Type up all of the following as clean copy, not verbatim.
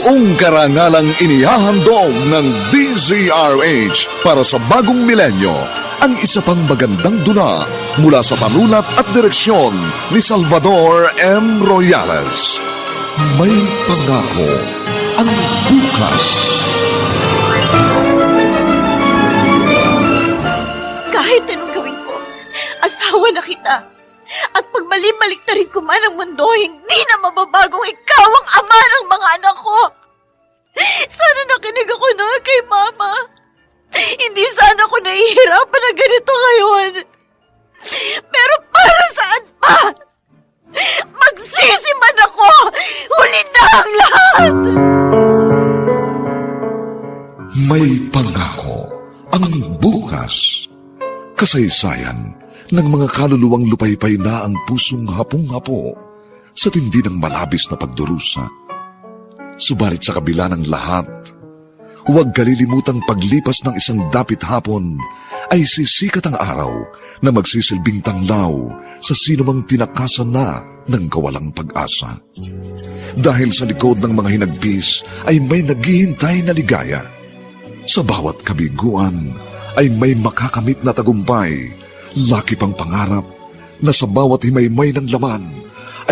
Buong karangalang inihahandog ng DZRH para sa bagong milenyo ang isa pang magandang dula mula sa panulat at direksyon ni Salvador M. Royales. May pangako ang bukas. Kahit anong gawin ko, asawa na kita. At pag balik-rin ko man ang mundo, hindi na mababagong ikaw ang ama ng mga anak ko. Sana nakinig ako na kay Mama. Hindi sana ako nahihirapan na ganito ngayon. Pero para saan pa? Magsisi man ako! Huli na ang lahat! May pangako ang bukas. Kasaysayan ng mga kaluluwang lupaypay na ang pusong hapong-hapo sa tindi ng malabis na pagdurusa. Subalit sa kabila ng lahat, huwag kalilimutang paglipas ng isang dapit hapon ay sisikat ang araw na magsisilbing tanglaw sa sinumang tinakasan na ng kawalang pag-asa. Dahil sa likod ng mga hinagpis ay may naghihintay na ligaya. Sa bawat kabiguan ay may makakamit na tagumpay. Laki pang pangarap na sa bawat himaymay ng laman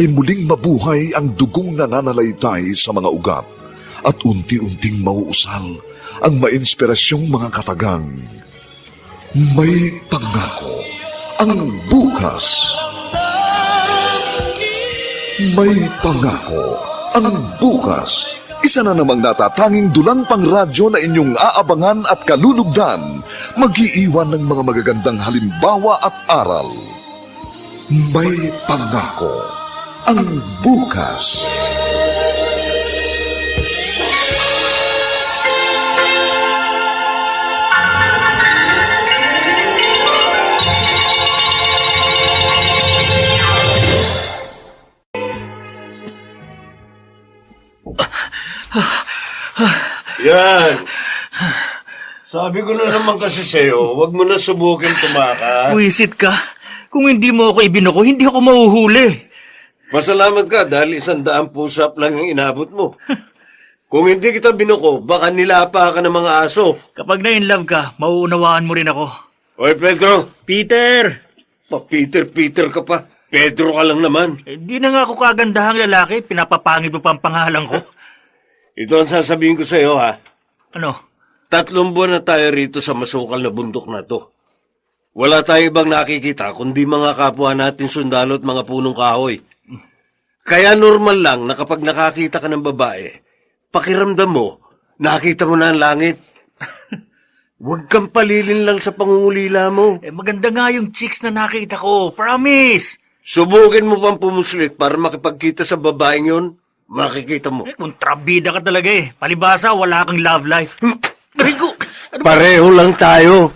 ay muling mabuhay ang dugong nananalaytay sa mga ugat at unti-unting mauusal ang mainspirasyong mga katagang. May pangako ang bukas. May pangako ang bukas. Isa na namang natatanging dulang pangradyo na inyong aabangan at kalulugdan, mag-iiwan ng mga magagandang halimbawa at aral. May pangako ang bukas. Yan. Sabi ko na naman kasi sa'yo, huwag mo na subukin tumakas. Wisit ka. Kung hindi mo ako ibinuko, hindi ako mahuhuli. Masalamat ka dahil 100 push-up lang ang inabot mo. Kung hindi kita binuko, baka nilapa ka ng mga aso. Kapag na-in-love ka, mauunawaan mo rin ako. Oy, Pedro! Peter! Pa-Peter ka pa. Pedro ka lang naman. Di na nga ako kagandahang lalaki, pinapapangit mo pa ang pangalan ko. Ito ang sasabihin ko sa'yo, ha? Ano? 3 buwan na tayo rito sa masukal na bundok na to. Wala tayong ibang nakikita kundi mga kapwa natin sundalo at mga punong kahoy. Kaya normal lang na kapag nakakita ka ng babae, pakiramdam mo, nakita mo na ang langit. Huwag kang palilin lang sa pangungulila mo. Maganda nga yung chicks na nakita ko. Promise! Subukin mo pang pumuslit para makipagkita sa babaeng yun. Makikita mo. Kontrabida ka talaga eh. Palibasa, wala kang love life. Rico! Pareho lang tayo.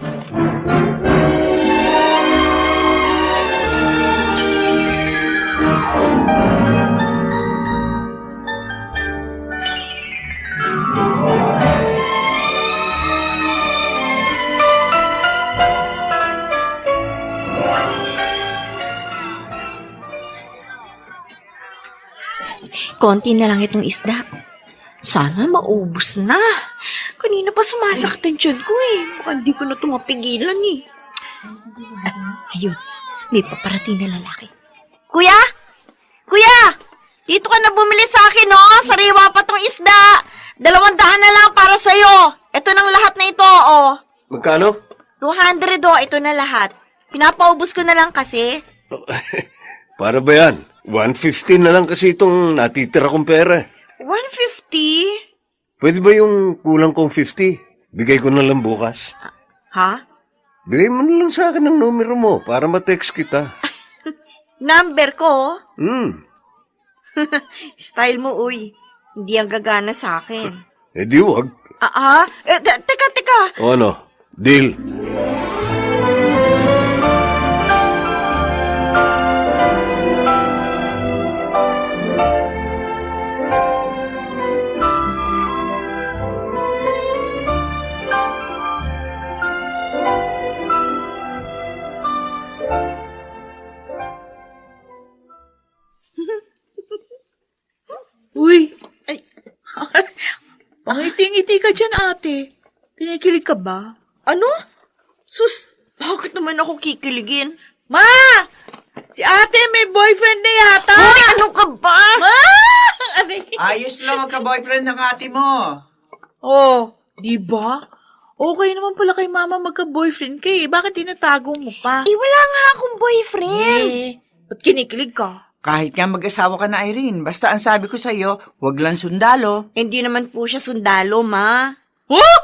Konti na lang itong isda. Sana maubos na. Kanina pa sumasakit ang tiyan ko eh. Baka hindi ko na ito mapigilan eh. Ayun, may paparating na lalaki. Kuya! Kuya! Dito ka na bumili sa akin, no? Sariwa pa tong isda. 200 na lang para sa'yo. Ito nang lahat na ito, oh. Magkano? 200, oh. Ito na lahat. Pinapaubos ko na lang kasi. Para ba yan? 150 na lang kasi itong natitira kong pera. 150? Pwede ba yung kulang kong 50? Bigay ko na lang bukas. Ha? Bigay mo na lang sa akin ang numero mo para ma-text kita. Number ko? Style mo, uy. Hindi ang gagana sa akin. Di wag. Teka. O ano? Deal. Uy! Ay, ngiti-ngiti ka dyan, ate. Kinikilig ka ba? Ano? Sus, bakit naman ako kikiligin? Ma! Si ate may boyfriend na yata! Hoy, ano ka ba? Ma! Aray. Ayos lang magka-boyfriend ng ate mo. Oh, di ba? Okay naman pala kay mama magka-boyfriend ka eh. Bakit tinatago mo pa? Eh, wala nga akong boyfriend. Ba't kinikilig ka? Kahit nga mag-asawa ka na, Irene, basta ang sabi ko sa'yo, wag lang sundalo. Hindi naman po siya sundalo, ma. Oh!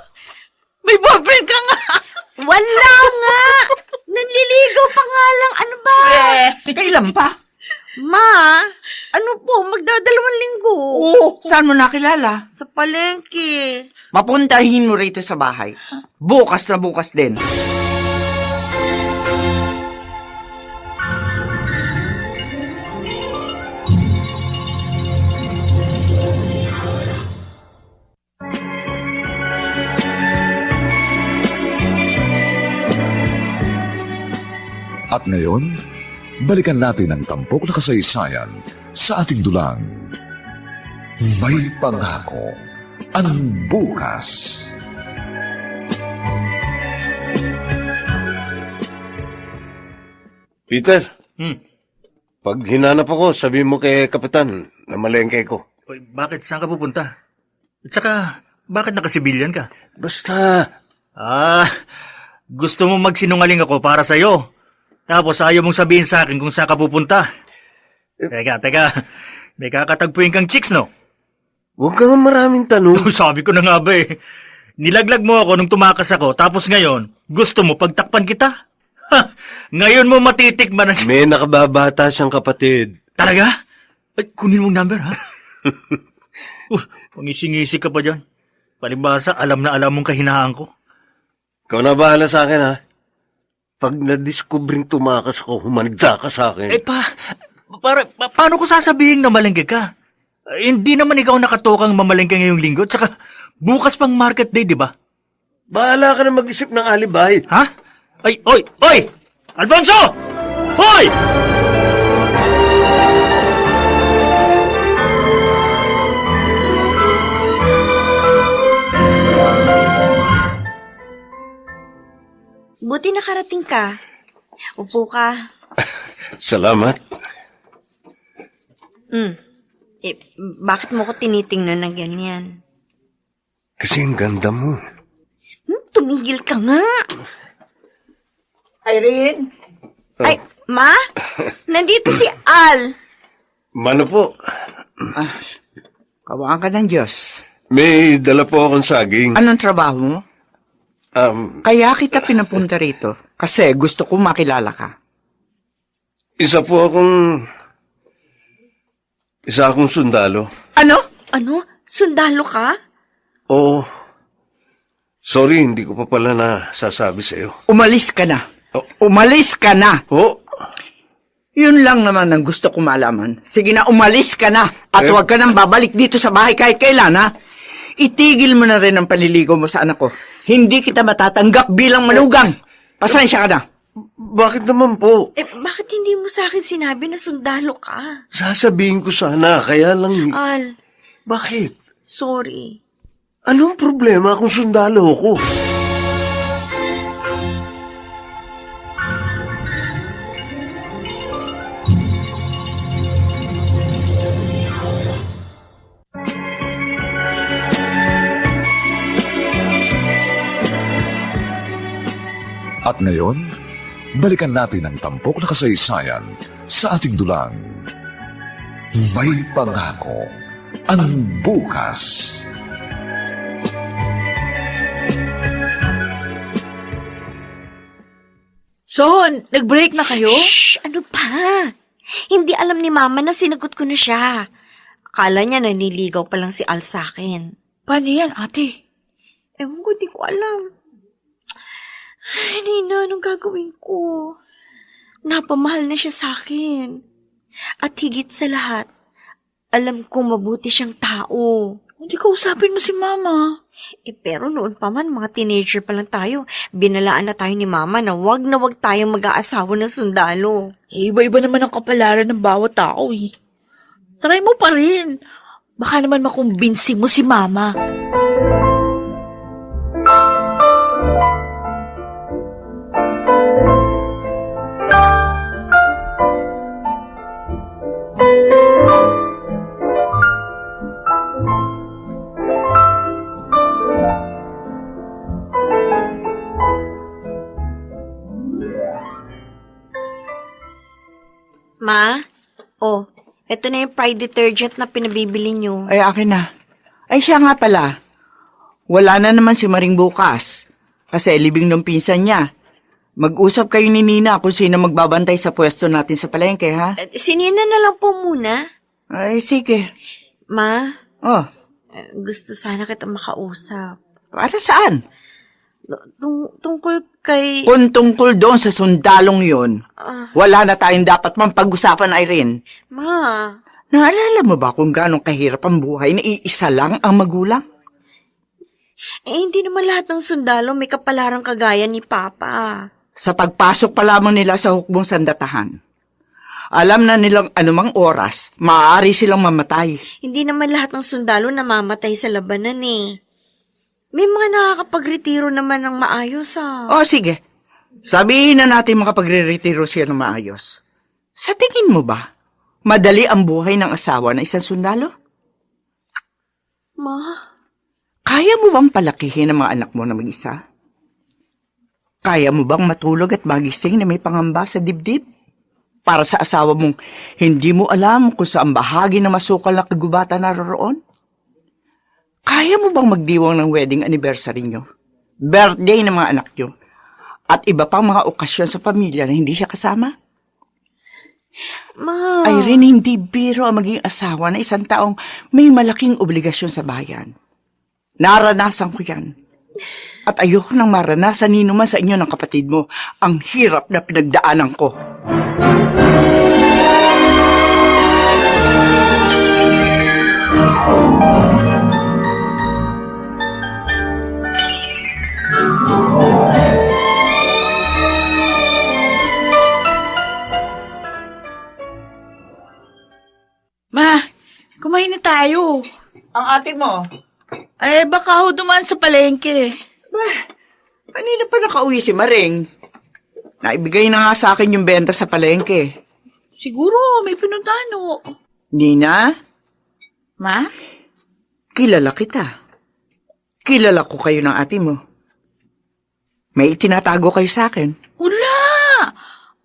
May boyfriend ka nga! Wala nga! Nanliligaw pa nga lang. Ano ba? Kailan pa? Ma, ano po, magdadalawang linggo. Saan mo nakilala? Sa palengke. Mapuntahin mo rito sa bahay. Bukas na bukas din. At ngayon, balikan natin ang tampok na kasaysayan sa ating dulang. May pangako ang bukas. Peter, Hmm. pag hinanap ako, sabi mo kay Kapitan na malengke ko. Hoy, bakit saan ka pupunta? At saka, bakit nakasibilyan ka? Basta, Gusto mo magsinungaling ako para sa'yo. Tapos ayaw mong sabihin sa akin kung saan ka pupunta. Teka. May kakatagpuin kang chicks, no? huwag kang maraming tanong. Sabi ko na nga ba eh. Nilaglag mo ako nung tumakas ako, tapos ngayon, gusto mo pagtakpan kita? Ha! Ngayon mo matitikman ang... May nakababata siyang kapatid. Talaga? Ay, kunin mong number, ha? Pangisi-ngisi ka pa dyan. Palibasa, alam na alam mong kahinahan ko. Ikaw na bahala sa akin, ha? Pag na-discovering tumakas ako, humanda ka sa akin. Paano ko sasabihin na malengke ka? Hindi naman ikaw nakatokang mamalengke ngayong linggo, tsaka bukas pang market day, di ba? Bahala ka na mag-isip ng alibay. Ha? Ay, oy! Alfonso! Hoy! Buti nakarating ka. Upo ka. Salamat. Bakit mo ko tinitingnan na ganyan? Kasi ang ganda mo. Tumigil ka nga. Irene? Ay, ma? Nandito si Al. Mano po, Kawaan ka ng Diyos. may dala po akong saging. Anong trabaho mo? Kaya kita pinapunta rito. Kasi gusto ko makilala ka. Isa akong sundalo. Ano? Ano? Sundalo ka? Oo. Sorry, hindi ko pa pala nasasabi sa'yo. Umalis ka na. Oh. Umalis ka na. Oh, Yun lang naman ang gusto ko malaman. Sige na, umalis ka na. At Eh? huwag ka nang babalik dito sa bahay kahit kailan, ha? Itigil mo na rin ang panliligaw mo sa anak ko. Hindi kita matatanggap bilang manugang. Pasensya ka na. bakit naman po? Bakit hindi mo sa akin sinabi na sundalo ka? Sasabihin ko sana, kaya lang... Al, Bakit? sorry. Anong problema kung sundalo ko? At ngayon, balikan natin ang tampok na kasaysayan sa ating dulang. May pangako ang bukas. Son, nag-break na kayo? Shh! Ano pa? Hindi alam ni Mama na sinagot ko na siya. Akala niya naniligaw pa lang si Al sa akin. Paano yan, ate? Ewan ko, di ko alam. Ay, Nina, anong gagawin ko? Napamahal na siya sa akin. At higit sa lahat, alam kong mabuti siyang tao. Hindi ka usapin mo si mama. Pero noon pa man, mga teenager pa lang tayo. Binalaan na tayo ni Mama na wag tayong mag-aasawa ng sundalo. Iba-iba naman ang kapalaran ng bawat tao eh. Try mo pa rin. Baka naman makumbinsi mo si mama. Ma? Oh, eto na yung Pride detergent na pinabibili nyo. Ay, akin na. Ay, siya nga pala. Wala na naman si Maring bukas. Kasi libing ng pinsan niya. Mag-usap kayo ni Nina kung sino magbabantay sa pwesto natin sa palengke, ha? Sinina na lang po muna. Ay, sige. Ma, Oh, gusto sana kita makausap. para saan? Tungkol kay... Kung tungkol doon sa sundalong yun, wala na tayong dapat pag-usapan, Irene. Ma, Naalala mo ba kung gano'ng kahirap ang buhay na iisa lang ang magulang? hindi naman lahat ng sundalo may kapalarang kagaya ni Papa. Sa pagpasok pa lamang nila sa hukbong sandatahan, alam na nilang anumang oras, maaari silang mamatay. Hindi naman lahat ng sundalo namamatay sa labanan eh. May mga nakakapagretiro naman ng maayos O sige, sabihin na natin makapagre-retiro siya ng maayos. Sa tingin mo ba, madali ang buhay ng asawa ng isang sundalo? Ma, Kaya mo bang palakihin ang mga anak mo na mag-isa? Kaya mo bang matulog at magising na may pangamba sa dibdib? Para sa asawa mong hindi mo alam kung saan bahagi na masukal na kagubatan naroroon? Kaya mo bang magdiwang ng wedding anniversary nyo? Birthday ng mga anak nyo? At iba pang mga okasyon sa pamilya na hindi siya kasama? Ma. Irene, hindi biro ang maging asawa na isang taong may malaking obligasyon sa bayan. Naranasan ko yan. At ayoko nang maranasan ni naman sa inyo ng kapatid mo ang hirap na pinagdaanan ko. Ma, kumain na tayo. Ang ate mo, Eh, baka ho dumaan sa palengke. kanina pa nakauwi si Maring. Naibigay na nga sa akin yung benta sa palengke. Siguro, may pinuntahan ho. Nina, Ma? kilala kita. Kilala ko kayo ng ate mo. May itinatago kayo sa akin. Wala!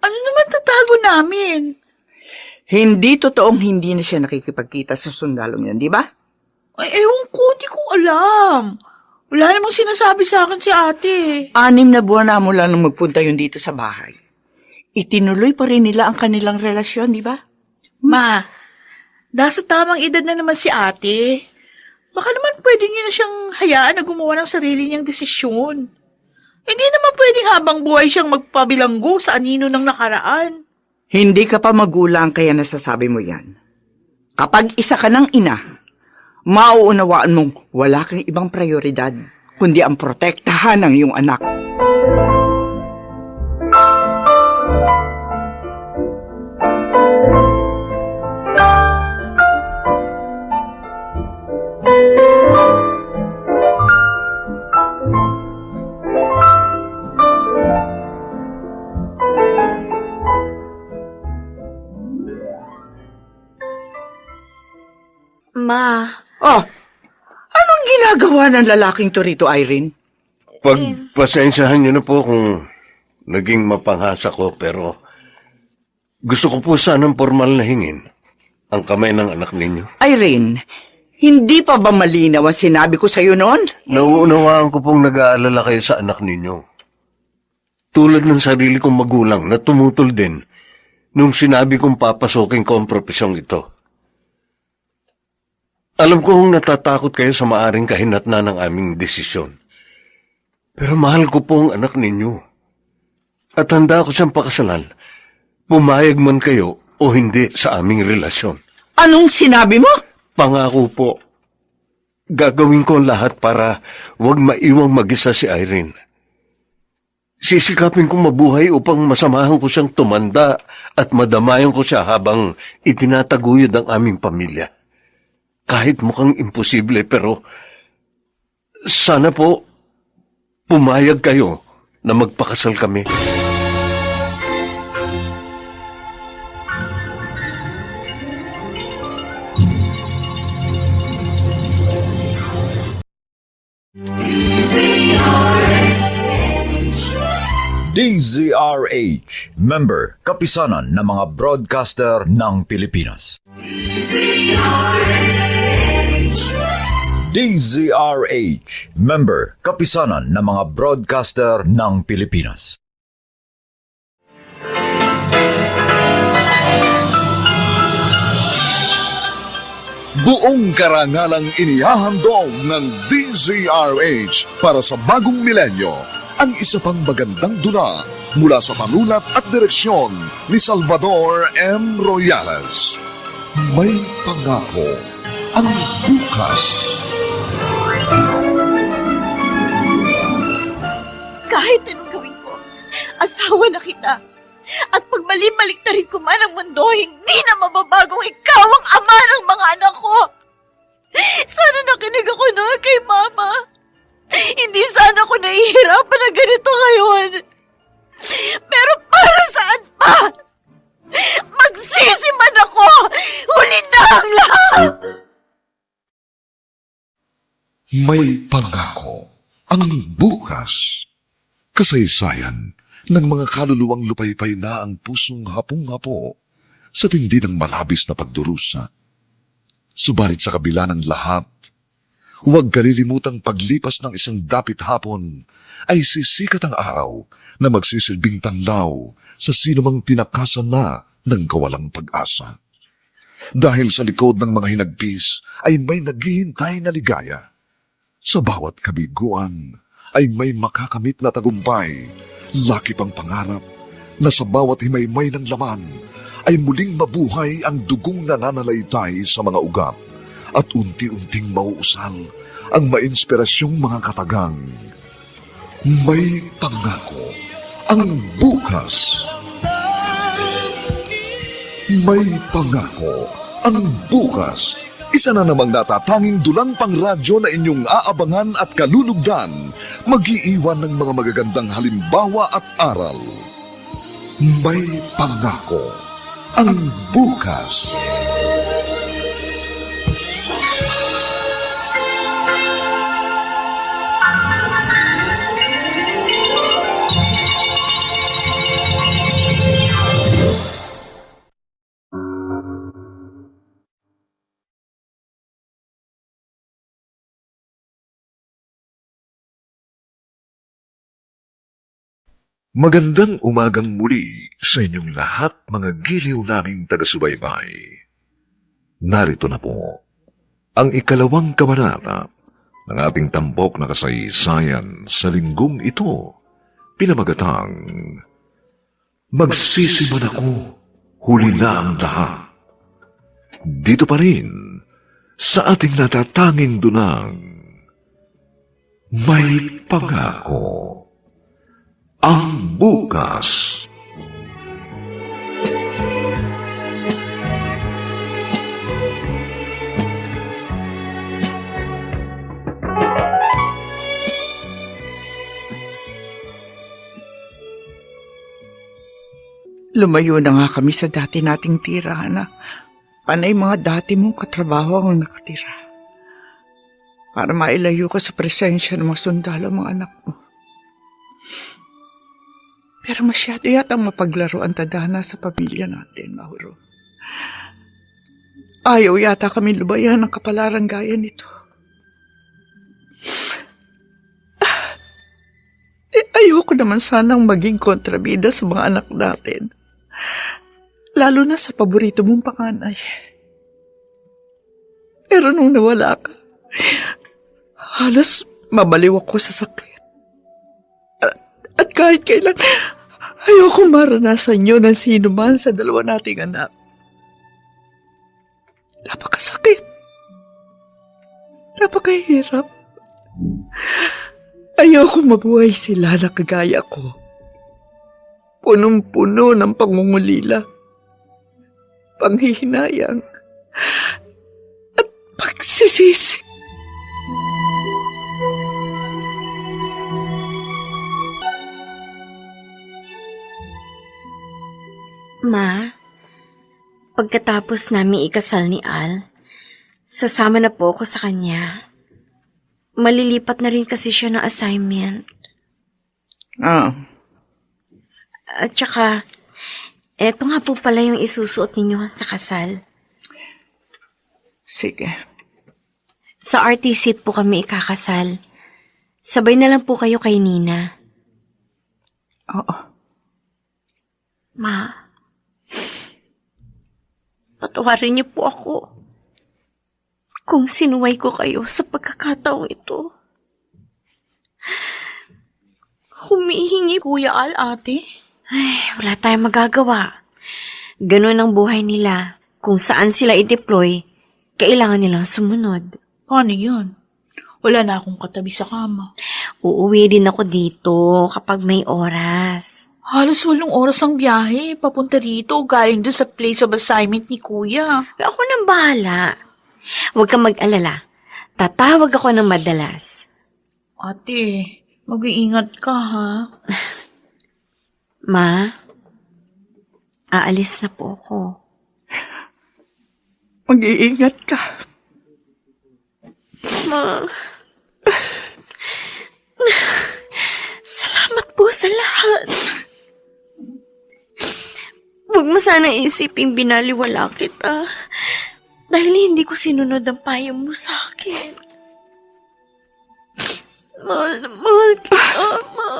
Ano naman tatago namin? Hindi totoong hindi na siya nakikipagkita sa sundalong yan, di ba? Ay, ewan ko, di ko alam. Wala namang sinasabi sa akin si ate. 6 na buwan na mula nung magpunta yun dito sa bahay. Itinuloy pa rin nila ang kanilang relasyon, di ba? Ma, nasa tamang edad na naman si ate. Baka naman pwede niyo na siyang hayaan na gumawa ng sarili niyang desisyon. Hindi naman pwedeng habang buhay siyang magpabilanggo sa anino ng nakaraan. Hindi ka pa magulang kaya nasasabi mo yan. Kapag isa ka ng ina, mauunawaan mong wala kang ibang prioridad, kundi ang protektahan ng iyong anak. Ma, Oh, anong ginagawa ng lalaking to rito, Irene? Pagpasensyahan niyo na po kung naging mapanghasa ko, pero gusto ko po sanang formal na hingin ang kamay ng anak ninyo. Irene, hindi pa ba malinaw ang sinabi ko sa'yo noon? Nauunawaan ko pong nag-aalala kayo sa anak ninyo. Tulad ng sarili kong magulang na tumutol din nung sinabi kong papasokin ko ang propesyong ito. Alam kong natatakot kayo sa maaring kahinatnan ng aming desisyon. Pero mahal ko po ang anak ninyo. At handa ko siyang pakasalan, pumayag man kayo o hindi sa aming relasyon. Anong sinabi mo? Pangako po, gagawin ko ang lahat para wag maiwang mag-isa si Irene. Sisikapin kong mabuhay upang masamahan ko siyang tumanda at madamayan ko siya habang itinataguyod ang aming pamilya. Kahit mukhang imposible, pero sana po pumayag kayo na magpakasal kami. DZRH, member, kapisanan ng mga broadcaster ng Pilipinas. DZRH, member, kapisanan ng mga broadcaster ng Pilipinas. Buong karangalang inihahandog ng DZRH para sa bagong milenyo ang isa pang magandang dula mula sa panulat at direksyon ni Salvador M. Royales. May pangako ang bukas. Kahit anong gawin ko, asawa na kita. At pag mali-baliktarin ko man ang mundo, hindi na mababagong ikaw ang ama ng mga anak ko. Sana nakinig ako na kay Mama. Hindi sana ako nahihirapan na ganito ngayon. Pero para saan pa? Magsisi man ako! Huli na ang lahat! May pangako ang bukas. Kasaysayan ng mga kaluluwang lupaypay na ang pusong hapong-hapo sa tindi ng malabis na pagdurusa. Subalit sa kabila ng lahat, huwag kalilimutang paglipas ng isang dapit hapon ay sisikat ang araw na magsisilbing tanglaw sa sinumang tinakasan na ng kawalang pag-asa. Dahil sa likod ng mga hinagpis ay may naghihintay na ligaya. Sa bawat kabiguan ay may makakamit na tagumpay, laki pang pangarap na sa bawat himaymay ng laman ay muling mabuhay ang dugong nananalaytay sa mga ugat at unti-unting mauusal ang mainspirasyong mga katagang. May pangako ang bukas. May pangako ang bukas. Isa na namang natatanging dulang pangradyo na inyong aabangan at kalulugdan, mag-iiwan ng mga magagandang halimbawa at aral. May pangako ang bukas. Magandang umagang muli sa inyong lahat, mga giliw naming taga-subaybay. Narito na po ang ikalawang kabanata ng ating tampok na kasaysayan sa linggong ito, pinamagatang Magsisiman ako, huli na ang lahat. Dito pa rin sa ating natatanging dunang May Pangako ang bukas. Lumayo na nga kami sa dati nating tirahan na panay mga dati mong katrabaho ang nakatira. Para mailayo ka sa presensya ng mga sundalo mga anak mo. Pero masyado yatang mapaglaro ang tadhana sa pamilya natin, Mauro. Ayaw yata kami lubayan ng kapalaran gaya nito. Ayoko naman sanang maging kontrabida sa mga anak natin. Lalo na sa paborito mong panganay. Pero nung nawala ka, halos mabaliw ako sa sakit. At kahit kailan, ayoko maranasan yun ng sino man sa dalawa nating anak. Napakasakit. Napakahirap. Ayoko mabuhay sila na kagaya ko. Punong-puno ng pangungulila, panghihinayang, at pagsisisi. Ma, pagkatapos namin ikasal ni Al, sasama na po ako sa kanya. Malilipat na rin kasi siya ng assignment. At saka, eto nga po pala yung isusuot ninyo sa kasal. Sige. Sa RTC po kami ikakasal. Sabay na lang po kayo kay Nina. Oo. Ma, patawarin niyo po ako kung sinuway ko kayo sa pagkakataong ito. Humihingi Kuya Al, ate. Ay, wala tayong magagawa. Ganun ang buhay nila. Kung saan sila i-deploy, kailangan nilang sumunod. Paano yun? Wala na akong katabi sa kama. Uuwi din ako dito kapag may oras. Halos 8 oras ang biyahe, papunta rito, galing doon sa place of assignment ni Kuya. Ako nang bahala. Huwag kang mag-alala. Tatawag ako ng madalas. Ate, mag-iingat ka ha. Ma, aalis na po ako. Mag-iingat ka. Ma, salamat po sa lahat. Huwag mo sana isiping binaliwala kita dahil hindi ko sinunod ang payo mo sa akin. Mahal na mahal kita, Ma.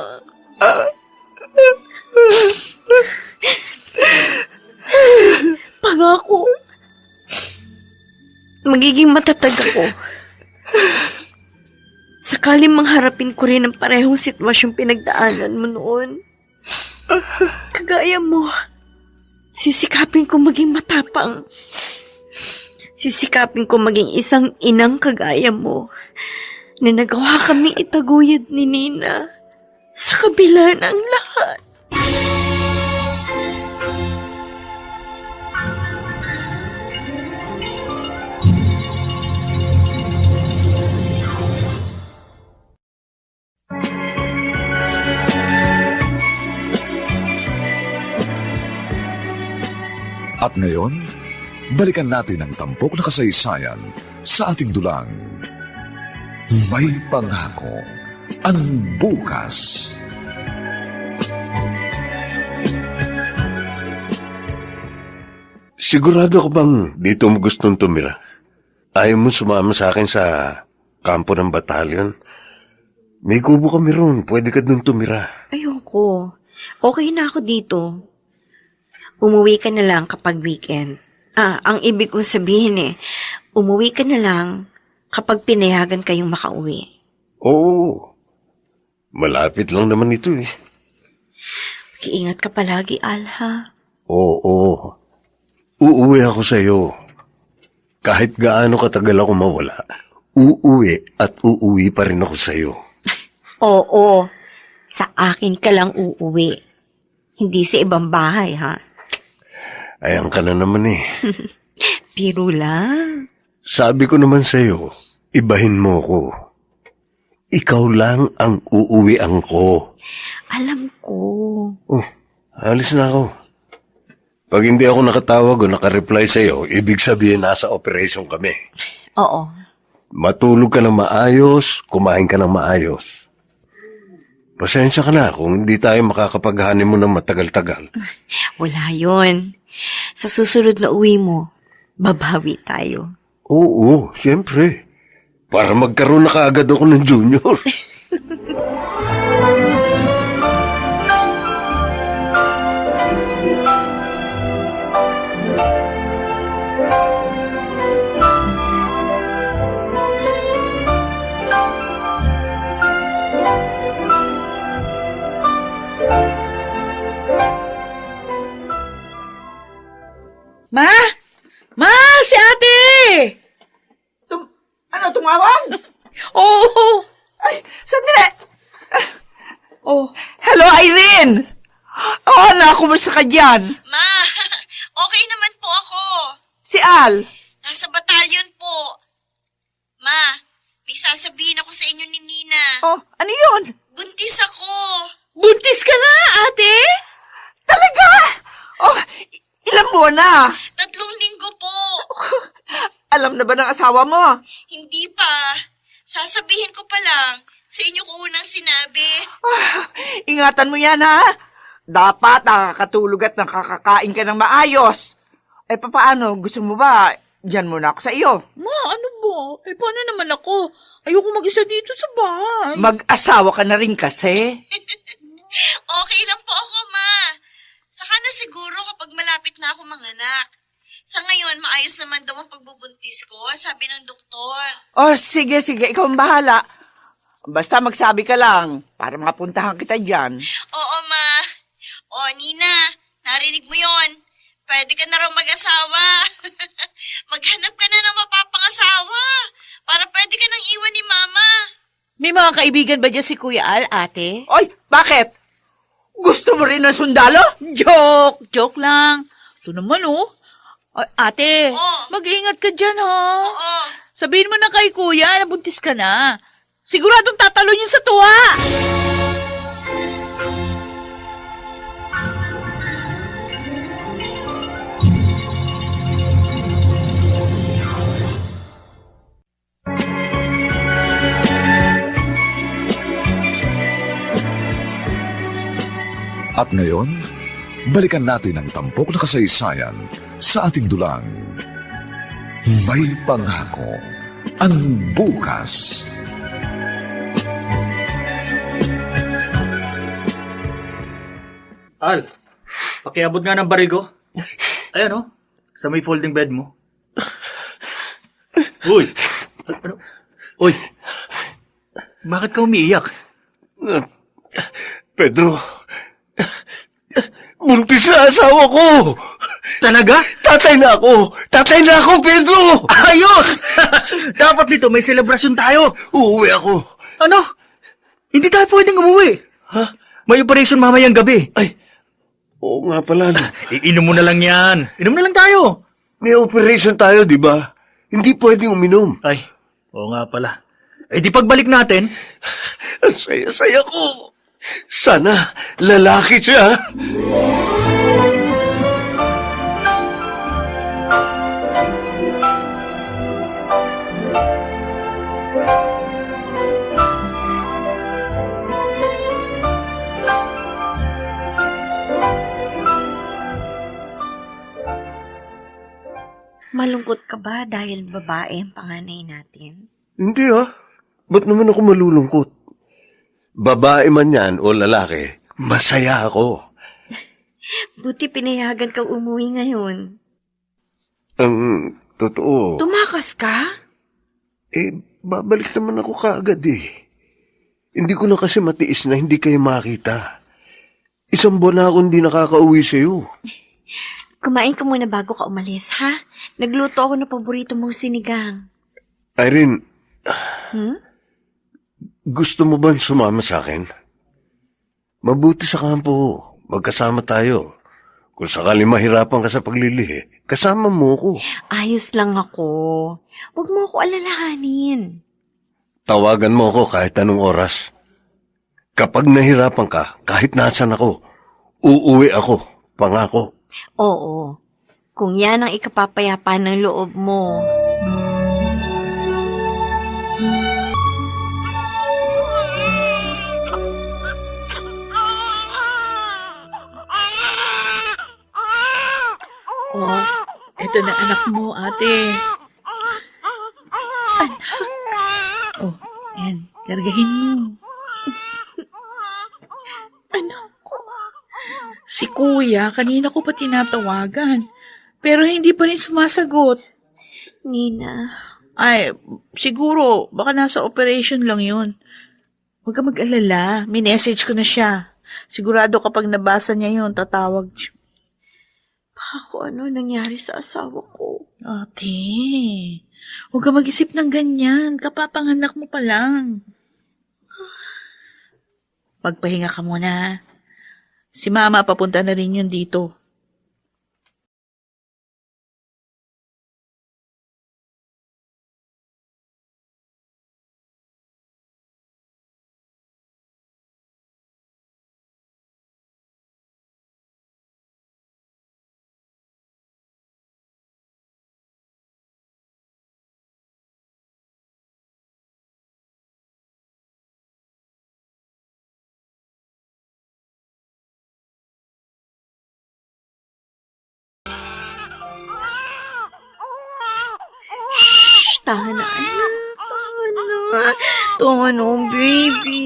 Pangako, magiging matatag ako. Sakaling mangharapin ko rin ang parehong sitwasyong pinagdaanan mo noon. Kagaya mo, sisikapin ko maging matapang. Sisikapin ko maging isang inang kagaya mo na nagawa kami itaguyod ni Nina sa kabila ng lahat. At ngayon, balikan natin ang tampok na kasaysayan sa ating dulang. May pangako ang bukas. Sigurado ko bang dito mo gustong tumira? Ayaw mo sumama sa akin sa kampo ng batalyon? May kubo kami ron. Pwede ka dun tumira. Ayoko. Okay na ako dito. Umuwi ka na lang kapag weekend. Ang ibig kong sabihin umuwi ka na lang kapag pinayagan kayong makauwi. Oo. Malapit lang naman ito eh. Iingat ka palagi, Alha. Oo. Uuwi ako sa'yo. Kahit gaano katagal ako mawala, uuwi at uuwi pa rin ako sa'yo. Oo. Sa akin ka lang uuwi. Hindi sa ibang bahay, ha? Ayan ka na naman eh. Biro lang. Sabi ko naman sa'yo, ibahin mo ko. Ikaw lang ang uuwian ko. Alam ko. Oh, alis na ako. Pag hindi ako nakatawag o nakareply sa'yo, ibig sabihin nasa operation kami. Oo. Matulog ka ng maayos, kumain ka ng maayos. Pasensya ka na kung hindi tayo makakapag-honeymoon ng matagal-tagal. Wala yon. Sa susunod na uwi mo, babawi tayo. Oo, siyempre. Para magkaroon na kaagad ako ng junior. Ma! Ma! Si ate! Tumawag? Oo! Ay, sandali! Oh, Hello, Irene! Oo, kumusta ka dyan? Ma, okay naman po ako. Si Al? Nasa batalyon po. Ma, may sasabihin ako sa inyo ni Nina. Oh, ano yun? Buntis ako. buntis ka na, ate? Talaga? Oh, ilang buwan na? 3 linggo po. Alam na ba ng asawa mo? Hindi pa. Sasabihin ko pa lang. Sa inyo ko unang sinabi. Ah, ingatan mo yan, ha? Dapat nakakatulog at nakakakain ka ng maayos. Papaano? Gusto mo ba? Diyan muna ako sa iyo. Ma, ano ba? Paano naman ako? Ayoko mag-isa dito sa bahay. Mag-asawa ka na rin kasi. Okay lang po ako, ma. Saka na siguro kapag malapit na ako manganak. Sa ngayon, maayos naman daw ang pagbubuntis ko, sabi ng doktor. Oh, sige. Ikaw ang bahala. Basta magsabi ka lang para mapuntahan kita dyan. Oo, ma. O, Nina, narinig mo yon. Pwede ka na raw mag-asawa. Maghanap ka na ng mapapangasawa para pwede ka nang iwan ni Mama. May mga kaibigan ba dyan si Kuya Al, ate? Oy, bakit? Gusto mo rin ng sundalo? Joke lang. Ito naman, oh. Ay, ate, Oo. mag-iingat ka dyan, ha? Oo. Sabihin mo na kay Kuya, nabuntis ka na. Siguradong tatalon yun sa tuwa. At ngayon, balikan natin ang tampok na kasaysayan sa ating dulang. May pangako ang bukas. Al, pakiabot nga ng barigo. Ayan oh, sa may folding bed mo. Uy! Ano? Uy! Bakit ka umiiyak? Pedro, buntis na asawa ko! Talaga? Tatay na ako! Tatay na ako, Pedro! Ayos! Dapat dito may selebrasyon tayo. Uuwi ako. Ano? Hindi tayo pwedeng umuwi. Ha? May operation mamayang gabi. Ay, oo nga pala. Iinom mo na lang yan. Inom na lang tayo. May operation tayo, di ba? Hindi pwedeng uminom. Ay, oo nga pala. Eh di pagbalik natin, Ang saya-saya ko. Sana lalaki siya. Malungkot ka ba dahil babae ang panganay natin? Hindi ah. Ba't naman ako malulungkot? Babae man yan o lalaki, masaya ako. Buti pinayagan kang umuwi ngayon. Ang totoo, Tumakas ka? babalik naman ako kaagad eh. Hindi ko na kasi matiis na hindi kayo makita. 1 buwan na ako hindi nakakauwi sa'yo. Kumain ka muna bago ka umalis, ha? Nagluto ako ng paborito mong sinigang. Irene, Hmm? gusto mo ba sumama sa akin? Mabuti sa kampo, magkasama tayo. Kung sakali mahirapan ka sa paglilihi, kasama mo ko. Ayos lang ako. Huwag mo ako alalahanin. Tawagan mo ako kahit anong oras. Kapag nahirapan ka, kahit nasan ako, uuwi ako, pangako. Oo. Kung yan ang ikapapayapa ng loob mo. Oh, eto na anak mo, ate. Anak? Oh, yan. Kargahin mo. Anak ko. Si Kuya, kanina ko pa tinatawagan. Pero hindi pa rin sumasagot. Nina. Ay, siguro, baka nasa operation lang yun. Huwag ka mag-alala. Minessage ko na siya. Sigurado kapag nabasa niya yun, tatawag siya. Baka kung ano nangyari sa asawa ko. Ate, huwag ka mag-isip ng ganyan. Kapapanganak mo pa lang. Magpahinga ka muna. Si Mama papunta na rin yun dito. Tahan na, anak. Tahan na. Tahan na, baby.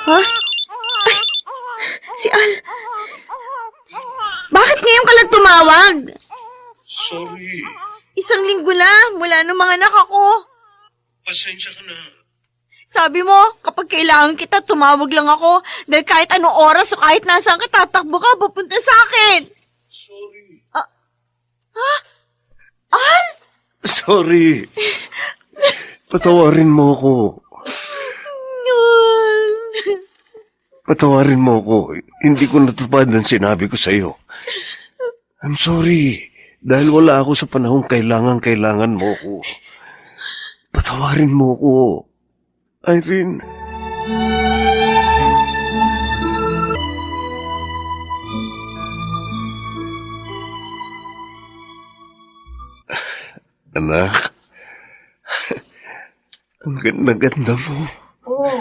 Ha? Ay, si Al. Bakit ngayon ka lang tumawag? Sorry. Isang linggo lang mula nung mga anak ako. Pasensya ka na. Sabi mo, kapag kailangan kita, tumawag lang ako. Dahil kahit anong oras o kahit nasaan ka, tatakbo ka, pupunta sa akin. Sorry. Ha? Al? Sorry. Patawarin mo ako. Patawarin mo ako. Hindi ko natupad ang sinabi ko sa'yo. I'm sorry. Dahil wala ako sa panahong kailangan mo ako. Patawarin mo ako. Irene. Anak. Ang ganda-ganda mo. Oh,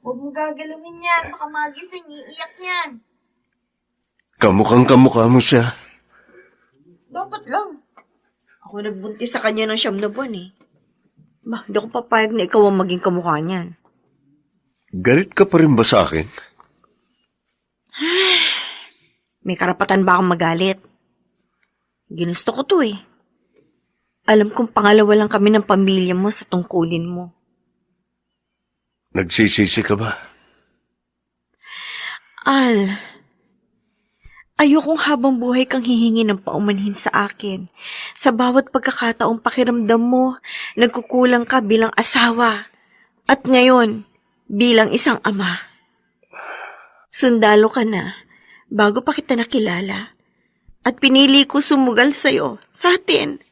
huwag mo gagalawin yan. Baka magising, iiyak yan. Kamukhang kamukha mo siya. Dapat lang. Ako nagbuntis sa kanya ng 9 na buwan eh. Hindi ako papayag na ikaw ang maging kamukha niyan. Galit ka pa rin ba sa akin? May karapatan ba akong magalit? Ginusto ko to eh. Alam kong pangalawa lang kami ng pamilya mo sa tungkulin mo. Nagsisisi ka ba? Al, ayokong habang buhay kang hihingi ng paumanhin sa akin. Sa bawat pagkakataong pakiramdam mo, nagkukulang ka bilang asawa. At ngayon, bilang isang ama. Sundalo ka na, bago pa kita nakilala. At pinili ko sumugal sa'yo, sa atin.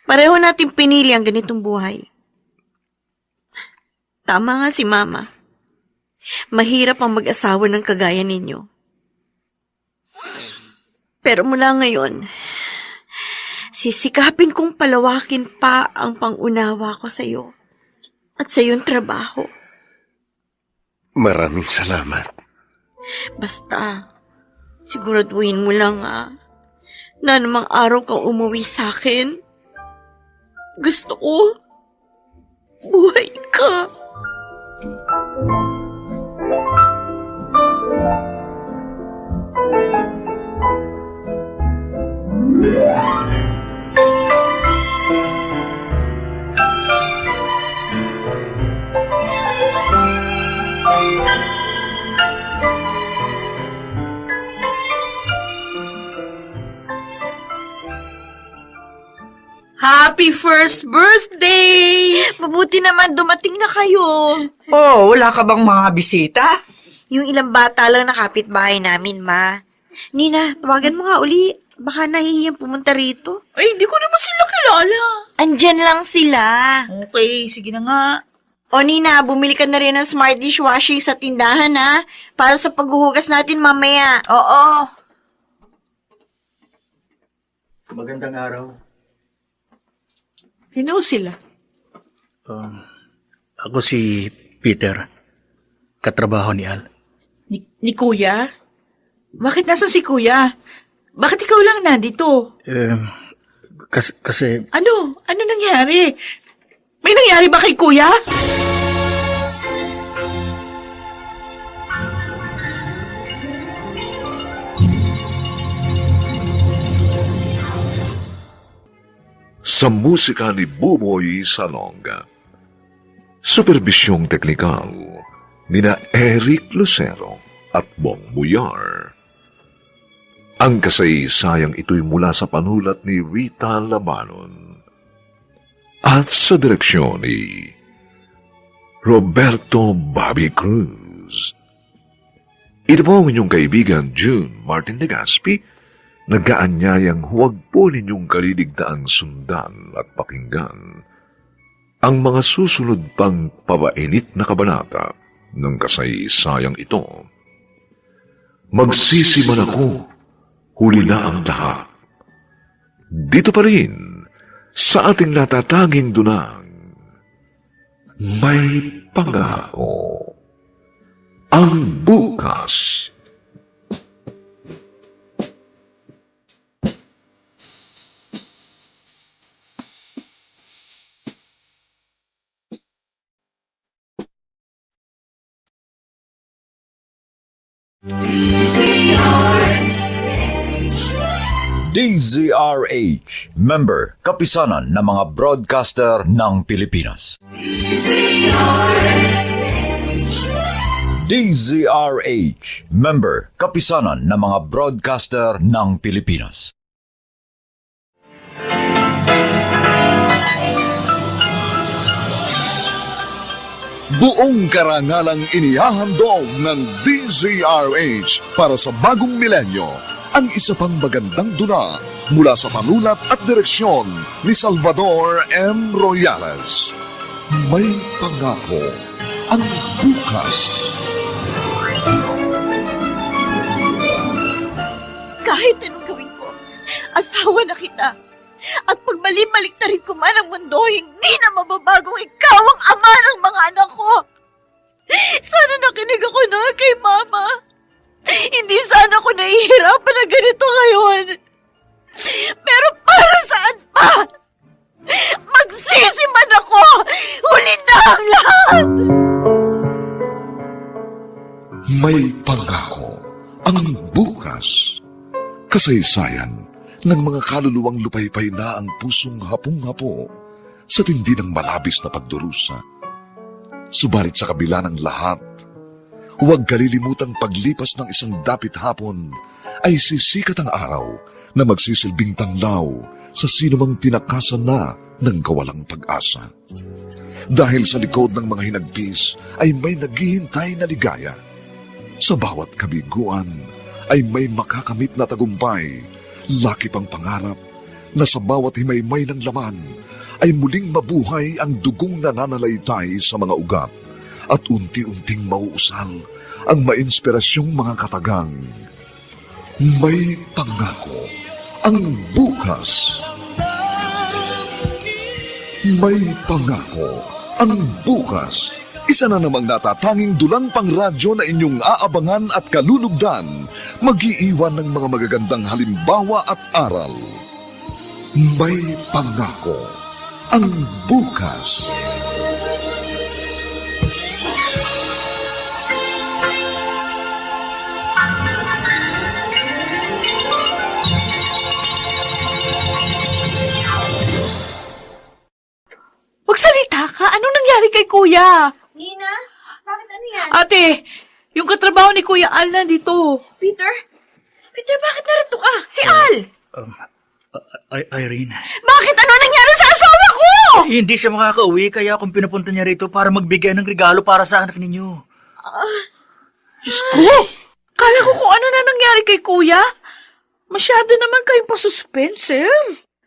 Pareho natin pinili ang ganitong buhay. Tama nga si Mama. Mahirap ang mag-asawa ng kagaya ninyo. Pero mula ngayon, sisikapin kong palawakin pa ang pangunawa ko sa iyo at sa iyong trabaho. Maraming salamat. Basta, siguraduhin mo lang na namang araw kang umuwi sa akin. Gusto ko, buhay ka. Happy first birthday! Mabuti naman dumating na kayo. Oh, wala ka bang mga bisita? Yung ilang bata lang na kapitbahay namin, Ma. Nina, tawagan mo nga uli. Baka nahihiyang pumunta rito. Ay, hindi ko naman sila kilala. Andyan lang sila. Okay, sige na nga. O Nina, bumili ka na rin ng smart dishwashing sa tindahan para sa paghuhugas natin mamaya. Oo. Magandang araw. Sino sila? Ako si Peter. Katrabaho ni Al. Ni Kuya? Bakit nasa si Kuya? Bakit ikaw lang nandito? Kasi Ano? Ano nangyari? May nangyari ba kay Kuya? Sa musika ni Buboy Salonga. Superbisyong teknikal nina Eric Lucero at Bong Buyar. Ang kasaysayang ito'y mula sa panulat ni Rita Labanon at sa direksyon ni Roberto Bobby Cruz. Ito po ang inyong kaibigan June Martin Legaspi, nag-aanyayang huwag po ninyong kaliligtaang sundan at pakinggan ang mga susunod pang pabainit na kabanata ng kasaysayang ito. Magsisiman ako, huli na ang lahat. Dito pa rin, sa ating natatanging dunang, may pangako. Ang bukas. DZRH, member, kapisanan ng mga broadcaster ng Pilipinas. DZRH, member, kapisanan ng mga broadcaster ng Pilipinas. Buong karangalang inihahandog ng DZRH para sa bagong milenyo ang isa pang magandang dula mula sa panulat at direksyon ni Salvador M. Royales. May pangako ang bukas. Kahit anong gawin ko, asawa na kita. At pag mali-baliktarin ko man ang mundo, hindi na mababagong ikaw ang ama ng mga anak ko. Sana nakinig ako na kay Mama. Hindi sana ako nahihirapan na ganito ngayon. Pero para saan pa? Magsisi man ako! Huli na ang lahat! May pangako ang bukas. Kasaysayan ng mga kaluluwang lupaypay na ang pusong hapong-hapo sa tindi ng malabis na pagdurusa. Subalit sa kabila ng lahat, huwag kalilimutang paglipas ng isang dapit hapon ay sisikat ang araw na magsisilbing tanglaw sa sinumang tinakasan na ng kawalang pag-asa. Dahil sa likod ng mga hinagpis ay may naghihintay na ligaya. Sa bawat kabiguan ay may makakamit na tagumpay, laki pang pangarap na sa bawat himaymay ng laman ay muling mabuhay ang dugong nananalaytay sa mga ugat at unti-unting mauusal ang mainspirasyong mga katagang. May pangako ang bukas. May pangako ang bukas. Isa na namang natatanging dulang pangradyo na inyong aabangan at kalulugdan, mag-iiwan ng mga magagandang halimbawa at aral. May pangako ang bukas. Magsalita ka? Anong nangyari kay Kuya? Nina, bakit ano yan? Ate, yung katrabaho ni Kuya Al nandito. Peter? Peter, bakit narito ka? Si Al! Irene. Bakit ano nangyari sa asawa ko? Hindi siya makakauwi kaya akong pinapunta niya rito para magbigay ng regalo para sa anak ninyo. Diyos ko! Kala ko kung ano na nangyari kay Kuya. Masyado naman kayong pasuspense, eh.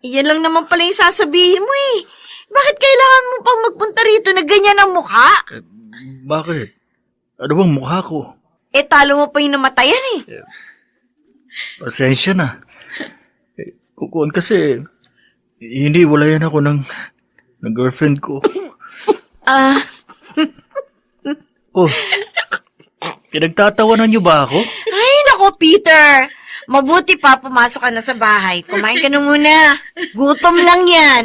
Iyan lang naman pala yung sasabihin mo eh. Bakit kailangan mo pang magpunta rito na ganyan ang mukha? Bakit? Ano bang mukha ko? Eh, talo mo pa yung namatayan eh. Pasensya na. Kukuan kasi, hindi walayan ako ng girlfriend ko. Oh, pinagtatawanan niyo ba ako? Ay, nako, Peter. Mabuti pa, pumasok ka na sa bahay. Kumain ka na muna. Gutom lang yan.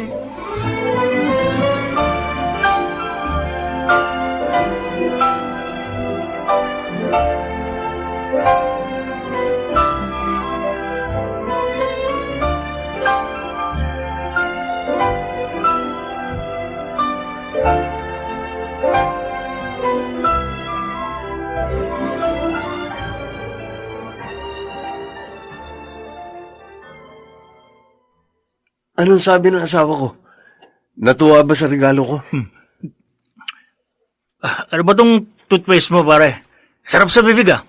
Anong sabi ng asawa ko? Natuwa ba sa regalo ko? Ano ba tong toothpaste mo, pare? Sarap sa bibig, ah.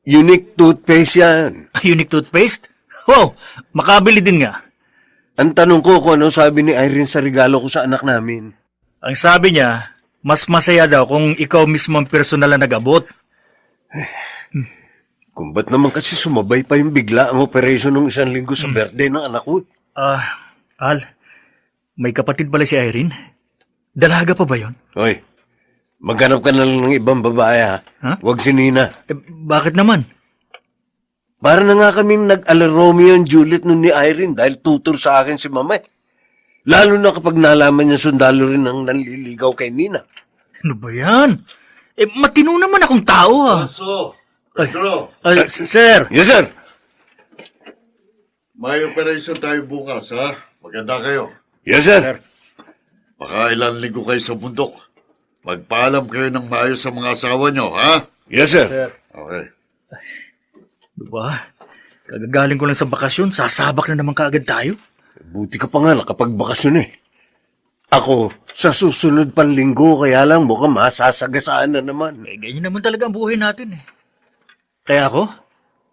Unique toothpaste yan. Unique toothpaste? Wow, makabili din nga. Ang tanong ko kung anong sabi ni Irene sa regalo ko sa anak namin. Ang sabi niya, mas masaya daw kung ikaw mismo ang personal na nag-abot. Kung ba't naman kasi sumabay pa yung bigla ang operation ng 1 linggo sa birthday ng anak ko. Al, may kapatid pala si Irene. Dalaga pa ba yon? Hoy, maghanap ka na lang ng ibang babae ha. Huh? Huwag si Nina. Bakit naman? Para na nga kaming nag-ala Romeo and Juliet nun ni Irene dahil tutor sa akin si Mama. Lalo na kapag nalaman niya sundalo rin ang nanliligaw kay Nina. Ano ba yan? Matino naman akong tao, ah. So, Ay, Pedro, sir! Yes, sir. may operation tayo bukas, ha? Maganda kayo. Yes, sir. Baka ilang linggo kayo sa bundok. Magpaalam kayo ng maayos sa mga asawa nyo, ha? Yes, sir. Okay. Diba? Kagagaling ko lang sa bakasyon, sasabak na naman kaagad tayo. Buti ka pa nga nakapagbakasyon eh. Ako, sa susunod pang linggo, kaya lang mukhang masasagasaan na naman. Eh, ganyan naman talaga ang buhay natin eh. Kaya ako,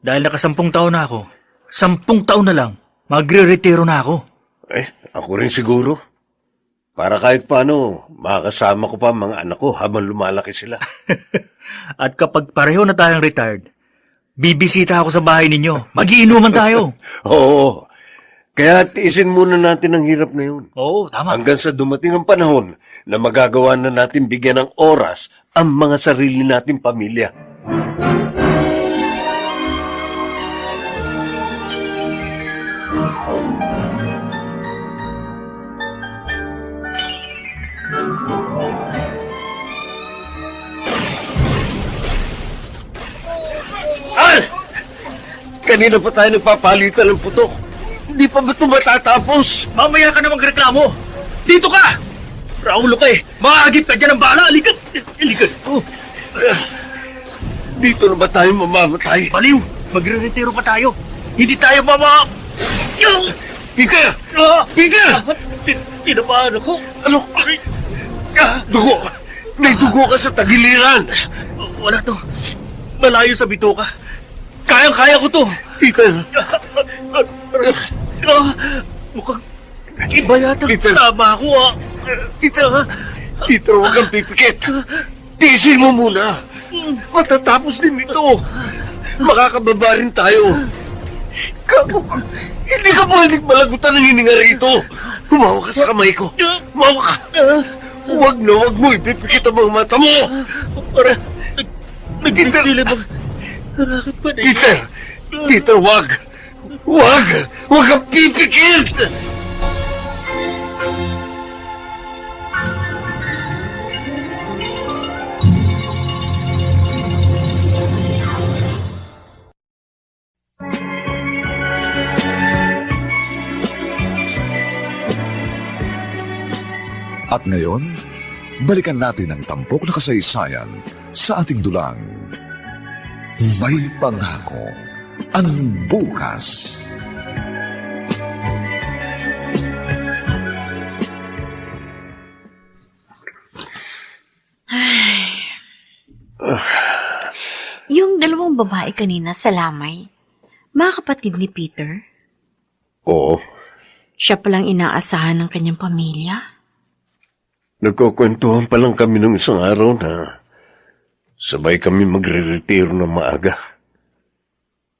dahil naka-10 taon na ako, 10 taon na lang, magre-retiro na ako. Eh, ako rin siguro. Para kahit paano, makakasama ko pa ang mga anak ko habang lumalaki sila. At kapag pareho na tayong retired, bibisita ako sa bahay ninyo. Magiinuman tayo. Oo. Kaya tiisin muna natin ang hirap ngayon. Oo, tama. Hanggang sa dumating ang panahon na magagawa na natin bigyan ng oras ang mga sarili nating pamilya. Al! Kanina pa tayo nagpapalitan ng putok. Hindi pa ba ito matatapos? Mamaya ka na magreklamo. Dito ka! Raulo ka eh. Maagip ka dyan ng bala. Alikat! Alikat! Oh, Dito na ba tayo mamamatay? baliw! Magre-retiro pa tayo. Hindi tayo mama... Peter! Ah! Peter! Tinabahan ako. Ano? Dugo! May dugo ka sa tagiliran! Wala to. Malayo sa bituka. Kayang-kaya ko to. Peter! Mukhang iba yata. Peter. Tama ako ah. Peter! Peter, huwag kang pipikit! Tiisin mo muna! Matatapos din ito! Makakababa rin tayo! Gago ka! Hindi ka pwedeng malagutan ng hininga rito! Humawa ka sa kamay ko! Humawa ka! Huwag na huwag mo ipipikit ang mga mata mo! Para nagsisilip ang harakit pa na. Peter! Peter, huwag! Huwag! Huwag kang pipikit! At ngayon, balikan natin ang tampok na kasaysayan sa ating dulang. May pangako ang bukas. Yung dalawang babae kanina sa lamay, mga kapatid ni Peter, Oo, siya palang inaasahan ng kanyang pamilya. nagkukwentuhan pa lang kami nung isang araw na sabay kami magre-retiro ng maaga.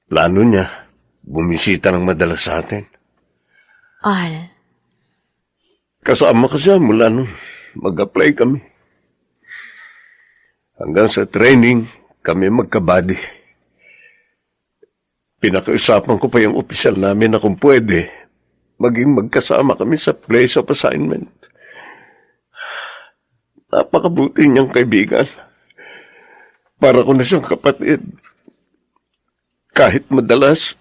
Plano niya, bumisita ng madalas sa atin. Al, Kasama ka siya mula nung mag-apply kami. Hanggang sa training, kami magkabady. Pinakiusapan ko pa yung opisyal namin na kung pwede, maging magkasama kami sa place of assignment. Napakabuti niyang kaibigan. Para ko na siyang kapatid. Kahit madalas,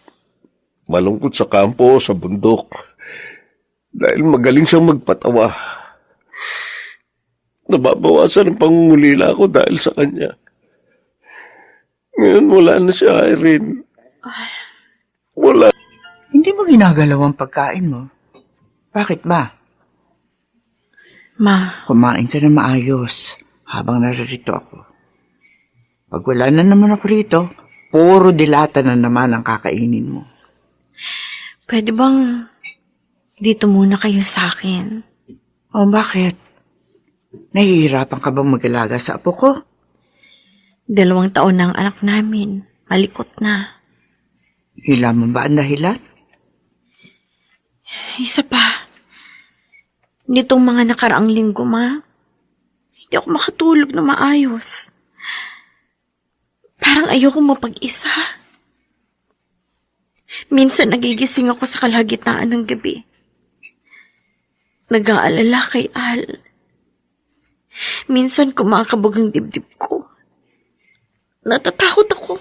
malungkot sa kampo o sa bundok. Dahil magaling siyang magpatawa. Nababawasan ang pangungulila ko dahil sa kanya. Ngayon wala na siya, Irene. Wala. Hindi mo ginagalaw ang pagkain mo. Bakit ba? Ma, Kumain ka na maayos habang naririto ako. Pag wala na naman ako rito, puro dilata na naman ang kakainin mo. pwede bang dito muna kayo sa akin? O bakit? Nahihirapan ka bang mag-alaga sa apo ko? 2 taon na ang anak namin. Malikot na. Hila mo ba ang dahilan? Isa pa. Nitong mga nakaraang linggo, Ma, hindi ako makatulog na maayos. Parang ayoko mapag-isa. Minsan nagigising ako sa kalagitnaan ng gabi. Nag-aalala kay Al. Minsan kumakabog ang dibdib ko. Natatakot ako.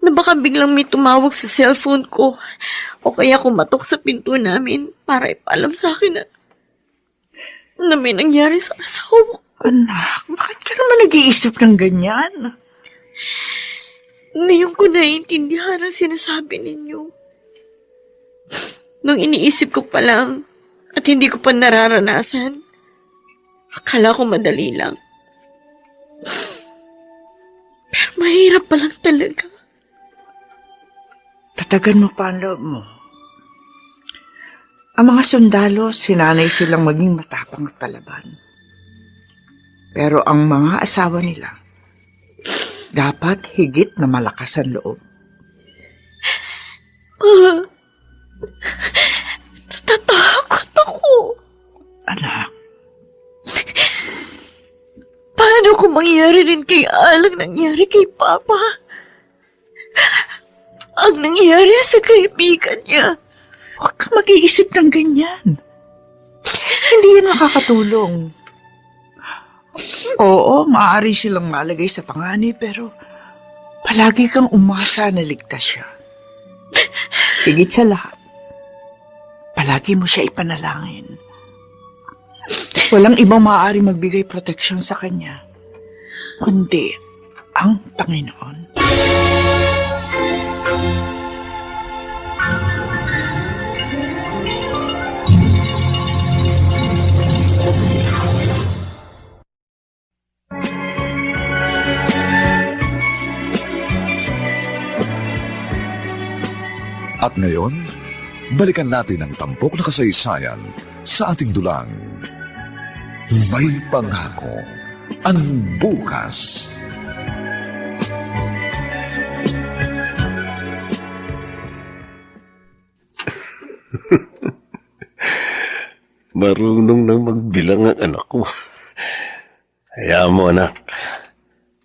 na baka biglang may tumawag sa cellphone ko o kaya kumatok sa pinto namin para ipaalam sa akin na may nangyari sa asawa ko. Anak, bakit ka naman nag-iisip ng ganyan? Ngayon ko naiintindihan ang sinasabi ninyo. Nung iniisip ko pa lang at hindi ko pa nararanasan, akala ko madali lang. Pero mahirap pa lang talaga. Tatagan mo pa ang loob mo. Ang mga sundalo, sinanay silang maging matapang at palaban. Pero ang mga asawa nila, dapat higit na malakas ang loob. Natatakot ako. Anak, Paano kung mangyari rin kay Al ang nangyari kay Papa? Ang nangyari sa kaibigan niya. huwag ka mag-iisip ng ganyan. Hindi yan makakatulong. Oo, maaari silang malagay sa panganib, pero palagi kang umasa na ligtas siya. Higit sa lahat, palagi mo siya ipanalangin. Walang ibang maaari magbigay proteksyon sa kanya, kundi ang Panginoon. At ngayon, balikan natin ang tampok na kasaysayan sa ating dulang. May pangako ang bukas. Marunong nang magbilang ang anak ko. Hayaan mo, anak.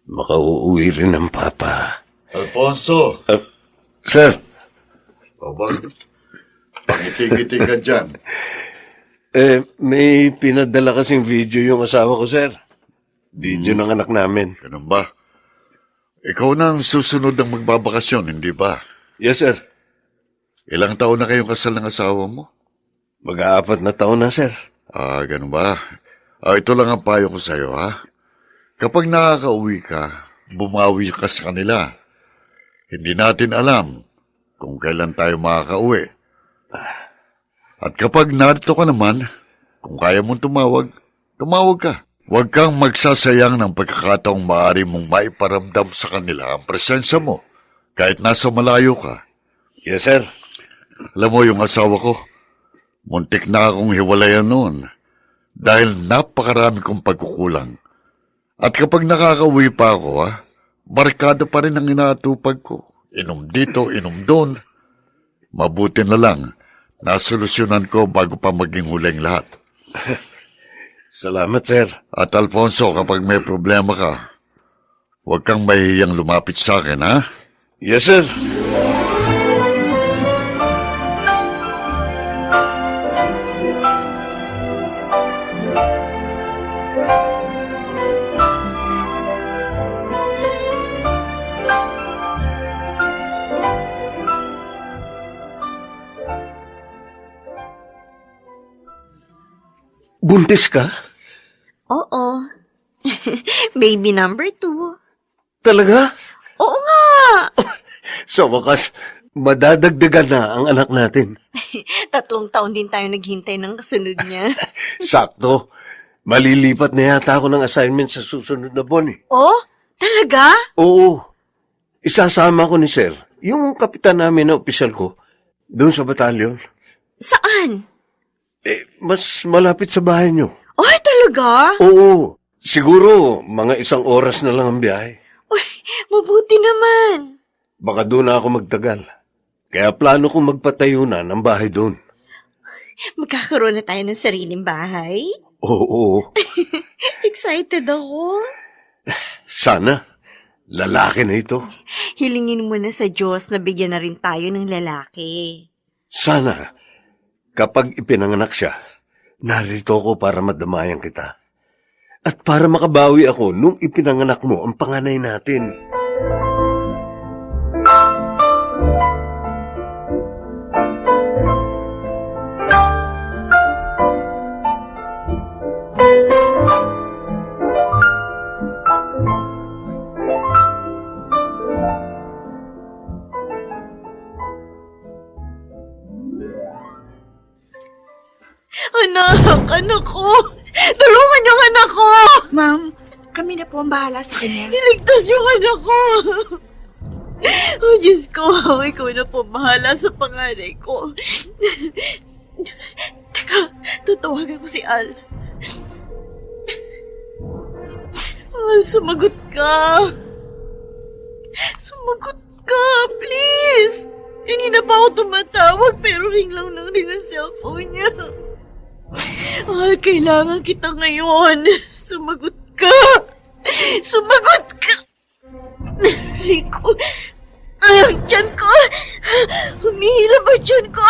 Makauuwi rin ng Papa. Alfonso! Sir, Pangiti-ngiti ka dyan. may pinadala kasing video yung asawa ko, sir. Video ng anak namin. Ganun ba? Ikaw na ang susunod ng magbabakasyon, hindi ba? Yes, sir. Ilang taon na kayong kasal ng asawa mo? Mag-4 na taon na, sir. Ganun ba? Ito lang ang payo ko sa'yo, ha? Kapag nakakauwi ka, bumawi ka sa kanila. Hindi natin alam kung kailan tayo makakauwi. At kapag narito ka naman, kung kaya mong tumawag ka. Huwag kang magsasayang ng pagkakataong maaari mong maiparamdam sa kanila ang presensya mo, kahit nasa malayo ka. Yes, sir. Alam mo yung asawa ko, muntik na akong hiwalayan noon dahil napakarami kong pagkukulang. At kapag nakakauwi pa ako, barkada pa rin ang inaatupag ko. Inom dito, inom doon. Mabuti na lang, nasolusyonan ko bago pa maging huling lahat. Salamat, sir. At Alfonso, kapag may problema ka, huwag kang mahihiyang lumapit sa akin, ha? Yes, sir. Buntis ka? Oo. Baby number 2. Talaga? Oo nga. Sa wakas, madadagdagan na ang anak natin. 3 taon din tayo naghintay ng kasunod niya. Sakto. Malilipat na yata ako ng assignment sa susunod na buwan eh. Oh? Talaga? Oo. Isasama ko ni Sir, yung kapitan namin na opisyal ko, doon sa batalyon. Saan? Mas malapit sa bahay nyo. Ay, talaga? Oo. Siguro, mga 1 oras na lang ang biyahe. Uy, mabuti naman. Baka doon na ako magtagal. Kaya plano kong magpatayo na ng bahay doon. Magkakaroon na tayo ng sariling bahay. Oo. Excited ako. Sana. Lalaki na ito. Hilingin mo na sa Diyos na bigyan na rin tayo ng lalaki. Sana. Kapag ipinanganak siya, narito ako para madamayan kita. At para makabawi ako nung ipinanganak mo ang panganay natin. Anak ko! Tulungan niyo ang anak ko! Ma'am, kami na po ang bahala sa kanya. Iligtas yung anak ko! Oh, Diyos ko, ikaw na po bahala sa panganay ko. Teka, tatawagan ko si Al. Al, sumagot ka. Sumagot ka, please. Kanina pa ako tumatawag pero ring lang ng ring ang cellphone niya. Al, kailangan kita ngayon. Sumagot ka. Sumagot ka. Rico, ang tiyan ko. Humihila ba tiyan ko?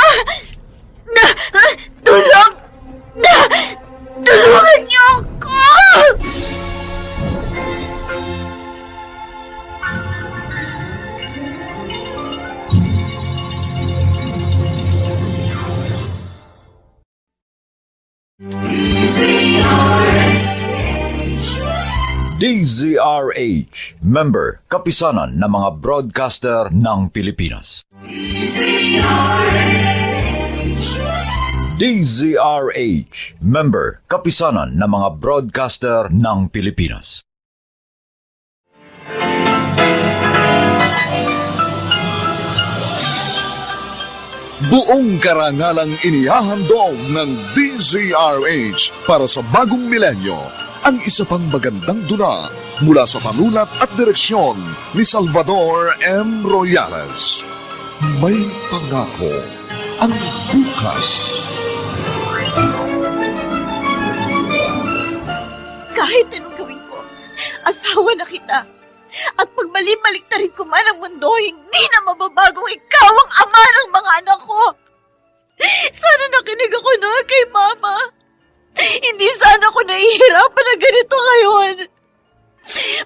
Tulong! Tulungan niyo ako! DZRH, member, kapisanan ng mga broadcaster ng Pilipinas. DZRH, member, kapisanan ng mga broadcaster ng Pilipinas. Buong karangalang inihahandog ng DZRH para sa bagong milenyo ang isa pang magandang dula mula sa panulat at direksyon ni Salvador M. Royales. May pangako ang bukas. Kahit anong gawin ko, asawa na kita. At pag mali-baliktarin ko man ang mundo, hindi na mababagong ikaw ang ama ng mga anak ko. Sana nakinig ako na kay Mama. Hindi sana ako nahihirapan na ganito ngayon.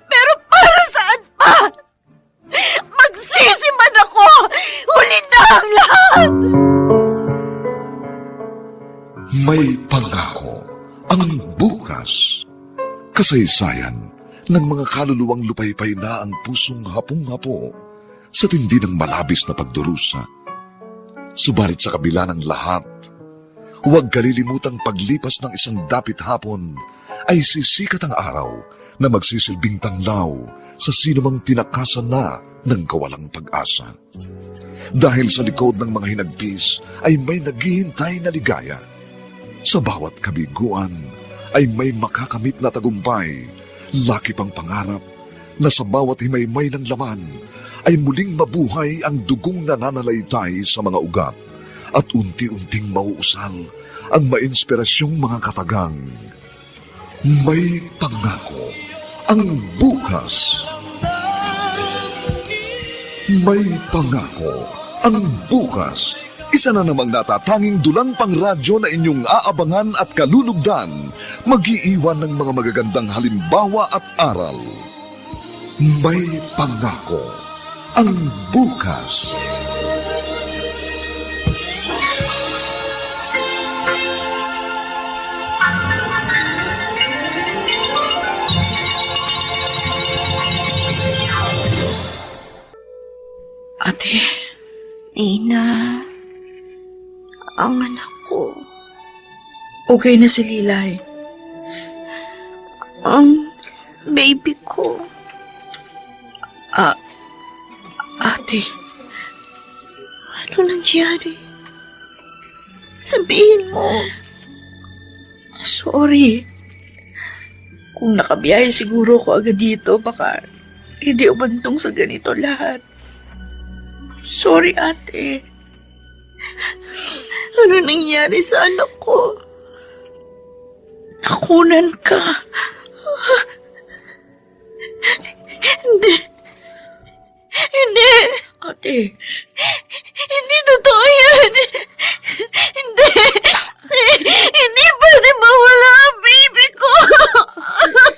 Pero para saan pa? Magsisi man ako! Huli na ang lahat! May pangako ang bukas. Kasaysayan ng mga kaluluwang lupaypay na ang pusong hapong-hapo sa tindi ng malabis na pagdurusa. Subalit sa kabila ng lahat, huwag kalilimutang paglipas ng isang dapit hapon ay sisikat ang araw na magsisilbing tanglaw sa sinumang tinakasan na ng kawalang pag-asa. Dahil sa likod ng mga hinagpis ay may naghihintay na ligaya. Sa bawat kabiguan ay may makakamit na tagumpay, laki pang pangarap na sa bawat himaymay ng laman ay muling mabuhay ang dugong nananalaytay sa mga ugat at unti-unting mauusal ang mainspirasyong mga katagang. May pangako ang bukas. May pangako ang bukas. Isa na namang natatanging dulang pangradyo na inyong aabangan at kalulugdan, mag-iiwan ng mga magagandang halimbawa at aral. May pangako ang bukas. Ate, Ina, ang anak ko, okay na si Lilay. ang baby ko. Ate, Ano nangyari? Sabihin mo. sorry. Kung nakabiyahe siguro ko agad dito, baka hindi umantong sa ganito lahat. Sorry, ate. Ano nangyari sa anak ko? Nakunan ka. Hindi. Hindi. Ate, Hindi totoo yan. Hindi. Hindi pwede mawala ang baby ko. Anak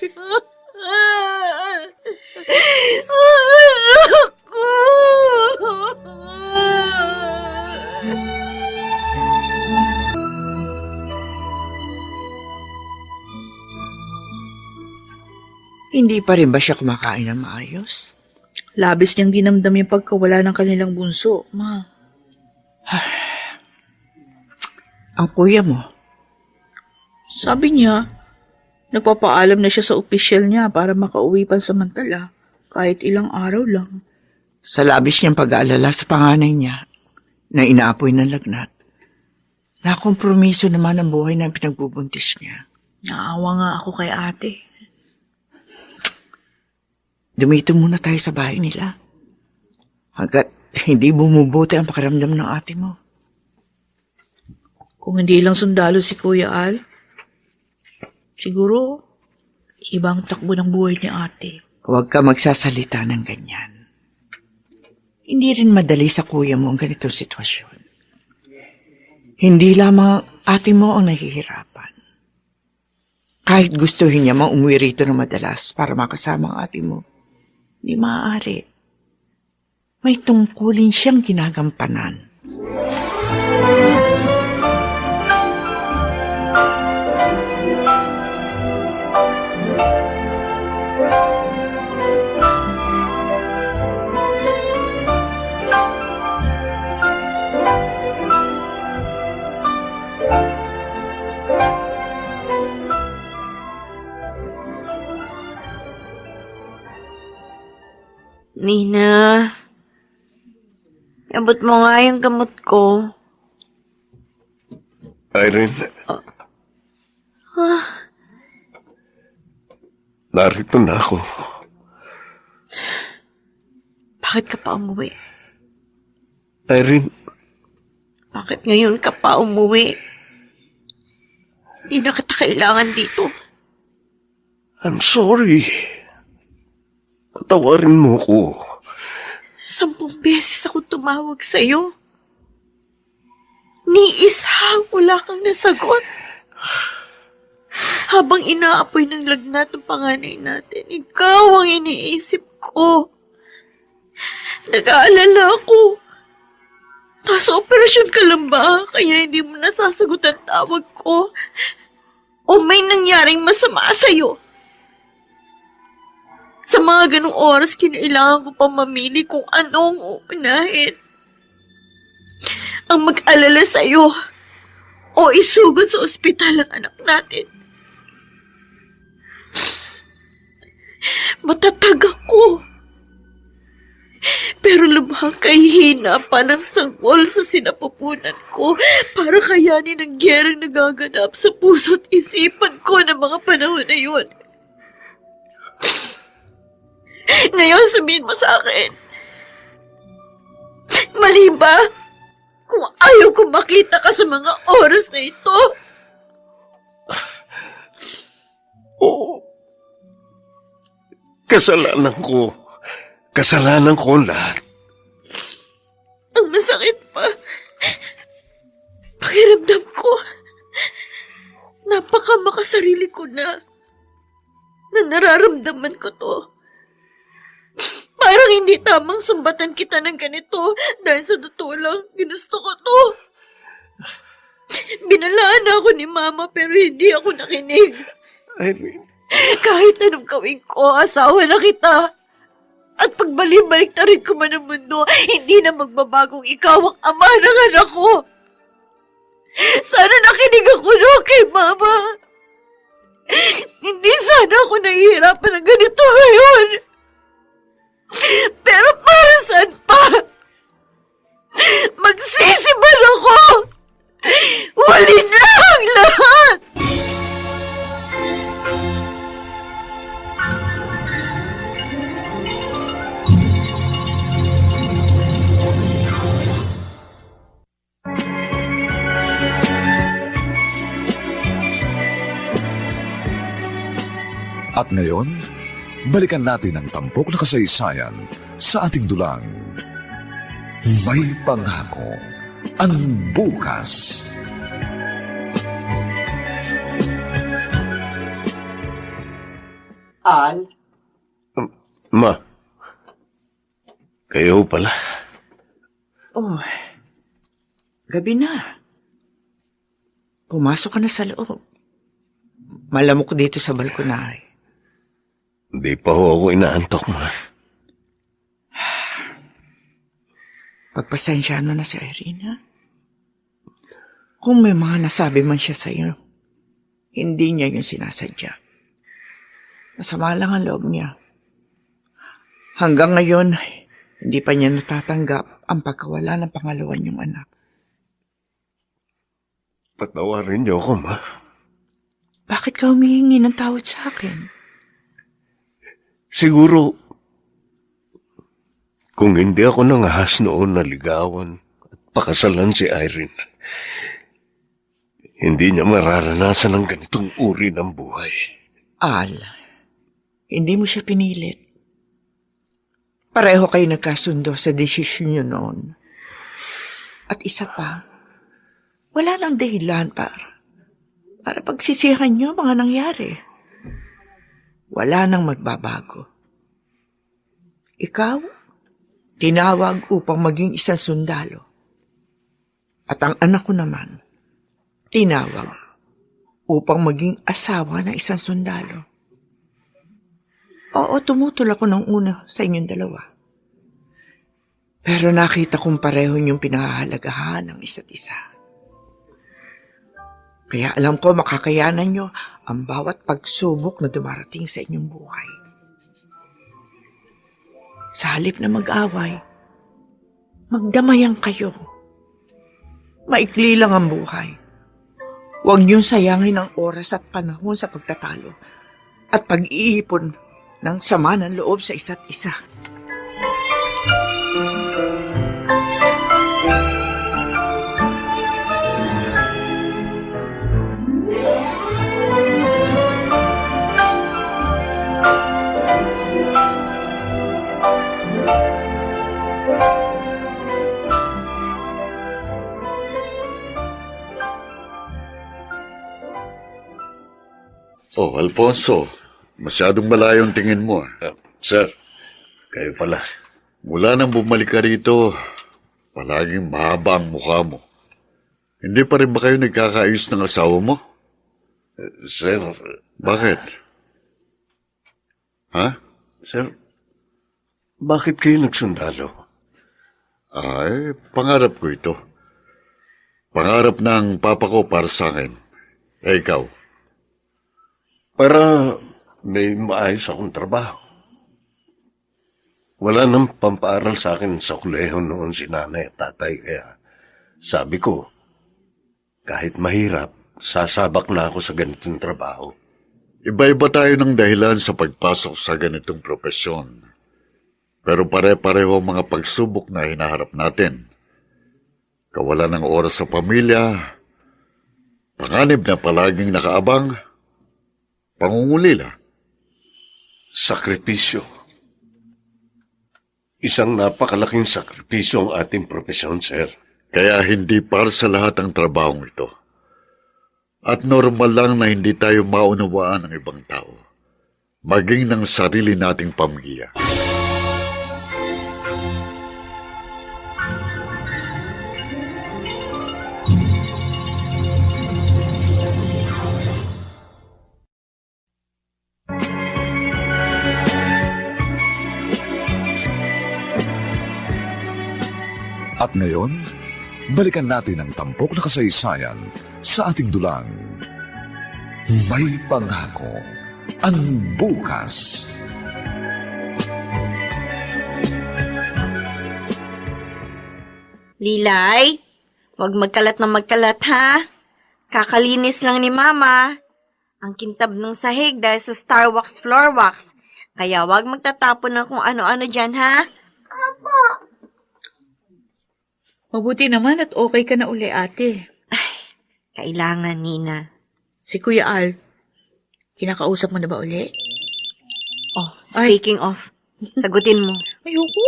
ko. Hindi pa rin ba siya kumakain ng maayos? labis niyang dinamdam yung pagkawala ng kanilang bunso, ma. Ang kuya mo, Sabi niya, nagpapaalam na siya sa opisyal niya para makauwi pansamantala kahit ilang araw lang. Sa labis niyang pag-aalala sa panganay niya na inaapoy ng lagnat, nakompromiso naman ang buhay ng pinagbubuntis niya. Naawa nga ako kay ate. Dumito muna tayo sa bahay nila. Hanggat hindi bumubuti ang pakiramdam ng ate mo. Kung hindi lang sundalo si Kuya Al, siguro ibang takbo ng buhay ni ate. Huwag ka magsasalita ng ganyan. Hindi rin madali sa kuya mo ang ganitong sitwasyon. Hindi lamang ate mo ang nahihirapan. Kahit gustuhin niya mang umuwi rito ng madalas para makasama ang ate mo, hindi maaari. May tungkulin siyang ginagampanan. Nina, abot mo nga yung gamot ko. Irene. Narito na ako. Bakit ka pa umuwi? Irene, Bakit ngayon ka pa umuwi? Hindi na kita kailangan dito. I'm sorry. Patawarin mo ko. 10 beses ako tumawag sa'yo. Ni isa, wala kang nasagot. Habang inaapoy ng lagnat ng panganay natin, ikaw ang iniisip ko. Nag-aalala ako. Nasa operasyon ka lang ba? Kaya hindi mo nasasagot ang tawag ko? O may nangyaring masama sa'yo? Sa mga ganong oras, kinailangan ko pa mamili kung anong uunahin. Ang mag-alala sa'yo o isugod sa ospital ang anak natin. Matatag ako. Pero lubhang kahihina pa ng sanggol sa sinapupunan ko para kayanin ang gyerang nagaganap sa puso't isipan ko ng mga panahon na yun. Ngayon sabihin mo sa akin, mali ba kung ayaw ko makita ka sa mga oras na ito? Oo. Kasalanan ko. Kasalanan ko ang lahat. Ang masakit pa, pakiramdam ko, napakamakasarili ko na nararamdaman ko to. Parang hindi tamang sumbatan kita ng ganito dahil sa totoo lang, ginusto ko to. Binalaan ako ni Mama pero hindi ako nakinig. Irene. Kahit anong gawin ko, asawa na kita. At pagbalik-balik na rin ko man ang mundo, hindi na magbabagong ikaw ang ama ng anak ko. Sana nakinig ako no kay Mama. Hindi sana ako nahihirapan ng ganito ngayon. Pero para saan pa? Magsisiban ako! Huli na ang lahat! At ngayon, balikan natin ang tampok na kasaysayan sa ating dulang. May pangako ang bukas. Al, Ma. Kayo pala. oh, gabi na. Pumasok ka na sa loob. Malamok dito sa balkonay. Hindi pa ho ako inaantok, Ma. Pagpasensyahan mo na si Irene, ha? Kung may mga nasabi man siya sa'yo, Hindi niya yun sinasadya. Masama lang ang loob niya. Hanggang ngayon, hindi pa niya natatanggap ang pagkawala ng pangalawa niyong anak. Patawarin niyo ako, Ma. Bakit ka humihingi ng tawad sa akin? Siguro, kung hindi ako nangahas noon na ligawan at pakasalan si Irene, hindi niya mararanasan ang ganitong uri ng buhay. Al, hindi mo siya pinilit. Pareho kayo nagkasundo sa desisyon niyo noon. At isa pa, wala nang dahilan para pagsisihan niyo mga nangyari. Wala nang magbabago. Ikaw, tinawag upang maging isang sundalo. At ang anak ko naman, tinawag upang maging asawa ng isang sundalo. Oo, tumutol ako ng una sa inyong dalawa. Pero nakita kong pareho niyong pinahahalagahan ng isa't isa. Kaya alam ko makakayanan niyo ang bawat pagsubok na dumarating sa inyong buhay. Sa halip na mag-away, magdamayan kayo. Maikli lang ang buhay. Huwag niyong sayangin ang oras at panahon sa pagtatalo at pag-iipon ng sama ng loob sa isa't isa. Oh, Alfonso, masyadong malayo ang tingin mo. Sir, kayo pala. Mula nang bumalik ka rito, palaging mahaba ang mukha mo. Hindi pa rin ba kayo nagkakaayos ng asawa mo? Sir, Bakit? Ha? sir, bakit kayo nagsundalo? Ay, pangarap ko ito. Pangarap ng papa ko para sa akin. Eh, ikaw? Para may maayos akong trabaho. Wala nang pampaaral sa akin sa kuleho noon si nanay at tatay, kaya sabi ko, kahit mahirap, sasabak na ako sa ganitong trabaho. Iba-iba tayo ng dahilan sa pagpasok sa ganitong propesyon. Pero pare-pareho ang mga pagsubok na hinaharap natin. Kawalan ng oras sa pamilya, panganib na palaging nakaabang, pangungulila. Sakripisyo. Isang napakalaking sakripisyo ang ating propesyon, sir. Kaya hindi para sa lahat ang trabahong ito. At normal lang na hindi tayo maunawaan ng ibang tao, maging ng sarili nating pamilya. At ngayon, balikan natin ang tampok na kasaysayan sa ating dulang. May pangako ang bukas. Lilay, huwag magkalat na magkalat ha. Kakalinis lang ni Mama. Ang kintab ng sahig dahil sa Star Wax Floor Wax. Kaya huwag magtatapon ng kung ano-ano dyan ha. Mabuti naman at okay ka na uli, ate. Kailangan, Nina. Si Kuya Al, kinakausap mo na ba uli? Oh, speaking of, sagutin mo. Ayoko.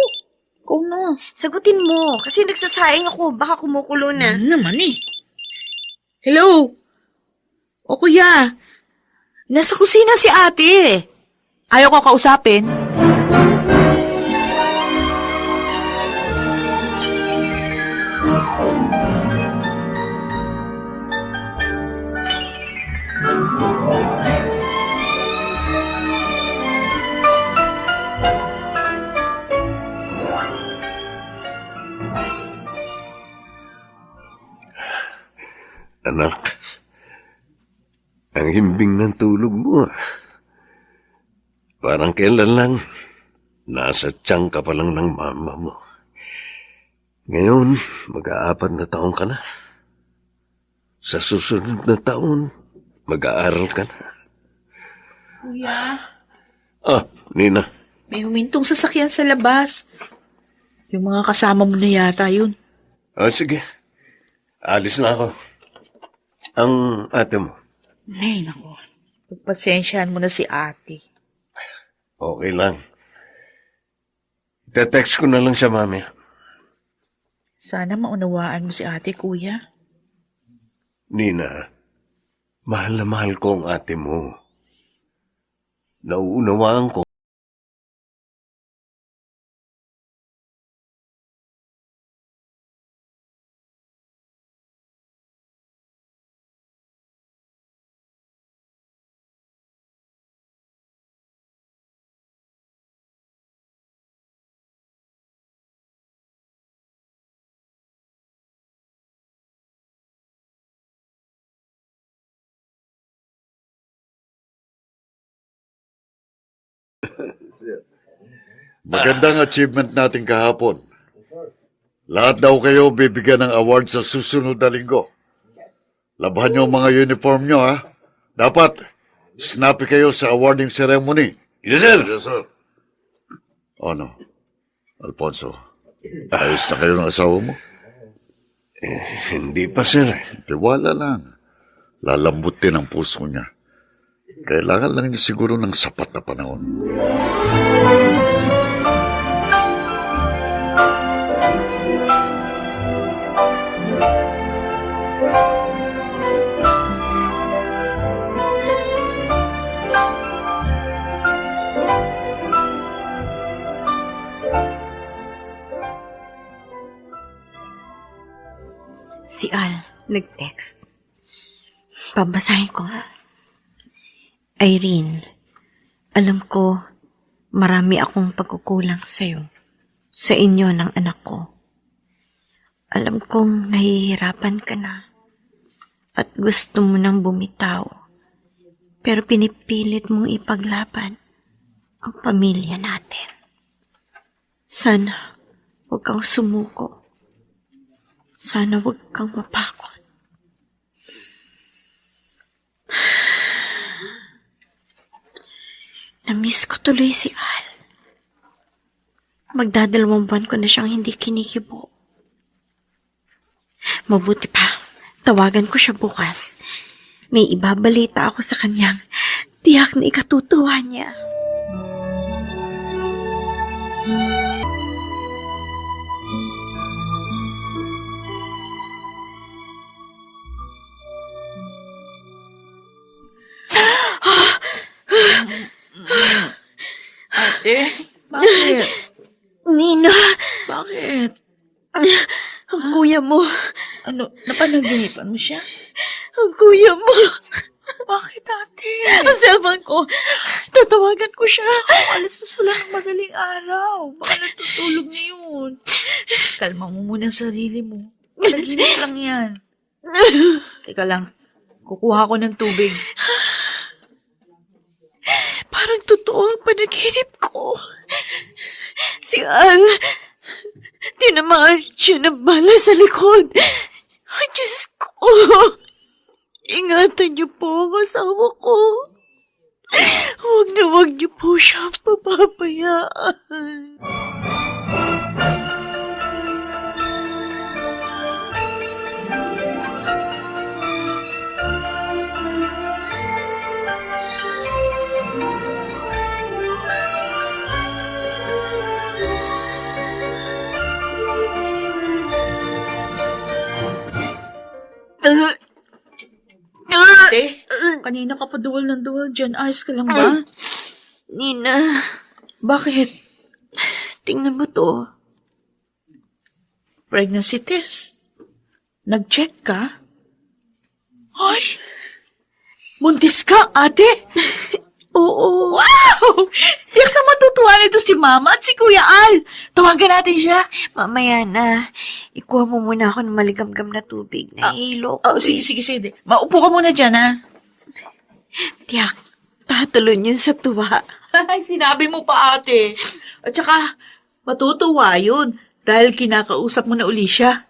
Ikaw na. Sagutin mo, kasi nagsasaing ako, baka kumukulo na. Naman eh. Hello? O kuya, nasa kusina si ate. Ayaw ko kausapin. Anak, Ang himbing ng tulog mo. Parang kailan lang, nasa tiyan ka pa lang ng mama mo. Ngayon, mag-4 na taon ka na. Sa susunod na taon, mag-aaral ka na. Kuya, Ah, Nina. may humintong sasakyan sa labas. Yung mga kasama mo na yata yun. Sige. Alis na ako. Ang ate mo. Ay, naku. Pagpasensyahan mo na si ate. Okay lang. Te-text ko na lang siya mamaya. Sana maunawaan mo si ate, kuya. Nina, mahal na mahal ko ang ate mo. Nauunawaan ko. Magandang achievement natin kahapon. Lahat daw kayo bibigyan ng award sa susunod na linggo. Labahan niyo ang mga uniform niyo, ha? Dapat, snappy kayo sa awarding ceremony. Yes, sir. Yes, sir. Ano? Alfonso, ayos na kayo ng asawa mo? Hindi pa, sir. Tiwala lang. Lalambutin ang puso niya. Kailangan lang niya siguro ng sapat na panahon. Si Al, nag-text. Babasahin ko nga. Irene, alam ko marami akong pagkukulang sa'yo, sa inyo ng anak ko. Alam kong nahihirapan ka na at gusto mo nang bumitaw, pero pinipilit mong ipaglaban ang pamilya natin. Sana huwag kang sumuko. Sana huwag kang mapakot. Namiss ko tuloy si Al. Magdadalawang buwan ko na siyang hindi kinikibo. Mabuti pa, tawagan ko siya bukas. May ibabalita ako sa kanyang tiyak na ikatutuwa niya. Ate, bakit? Nina, Bakit? ang kuya mo. Ano, napanaginipan mo siya? Ang kuya mo. Bakit, ate? Ang cellphone ko. Tatawagan ko siya. Alas dos wala ng madaling araw. Baka natutulog na yun. Kalma mo muna ang sarili mo. Panaginip lang yan. Teka lang. Kukuha ko ng tubig. Parang totoo ang panaginip ko. Si Al, tinamaan siya ng bala sa likod. Ay, Diyos ko. Ingatan niyo po ang asawa ko. Huwag niyo po siyang papabayaan. Ate, kanina ka pa duwal ng duwal dyan. Ayos ka lang ba? Nina, Bakit? tingnan mo to. Pregnancy test. Nag-check ka? Ay! Buntis ka, ate? Oo. Wow! Tiyak na matutuwa nito si Mama at si Kuya Al. Tawagan natin siya. Mamaya na. Ikuha mo muna ako ng maligamgam na tubig. Nahihilo ko. Oh, sige. Maupo ka muna dyan, ha? Tiyak, tatulon yun sa tuwa. Ay, sinabi mo pa, ate. At saka, matutuwa yun dahil kinakausap mo na uli siya.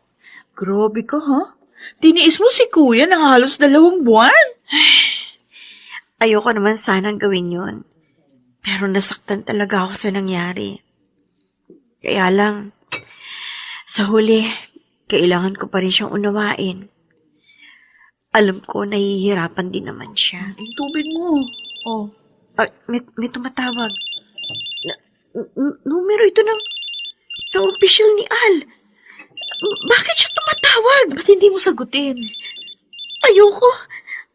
Grabe ka, ha? Tiniis mo si kuya ng halos 2 buwan. Ayoko naman sanang gawin yun. Pero nasaktan talaga ako sa nangyari. Kaya lang, sa huli, kailangan ko pa rin siyang unawain. Alam ko, nahihirapan din naman siya. Yung tubig mo. Oh. May tumatawag. Numero ito ng official ni Al. Bakit siya tumatawag? Ba't hindi mo sagutin? Ayoko.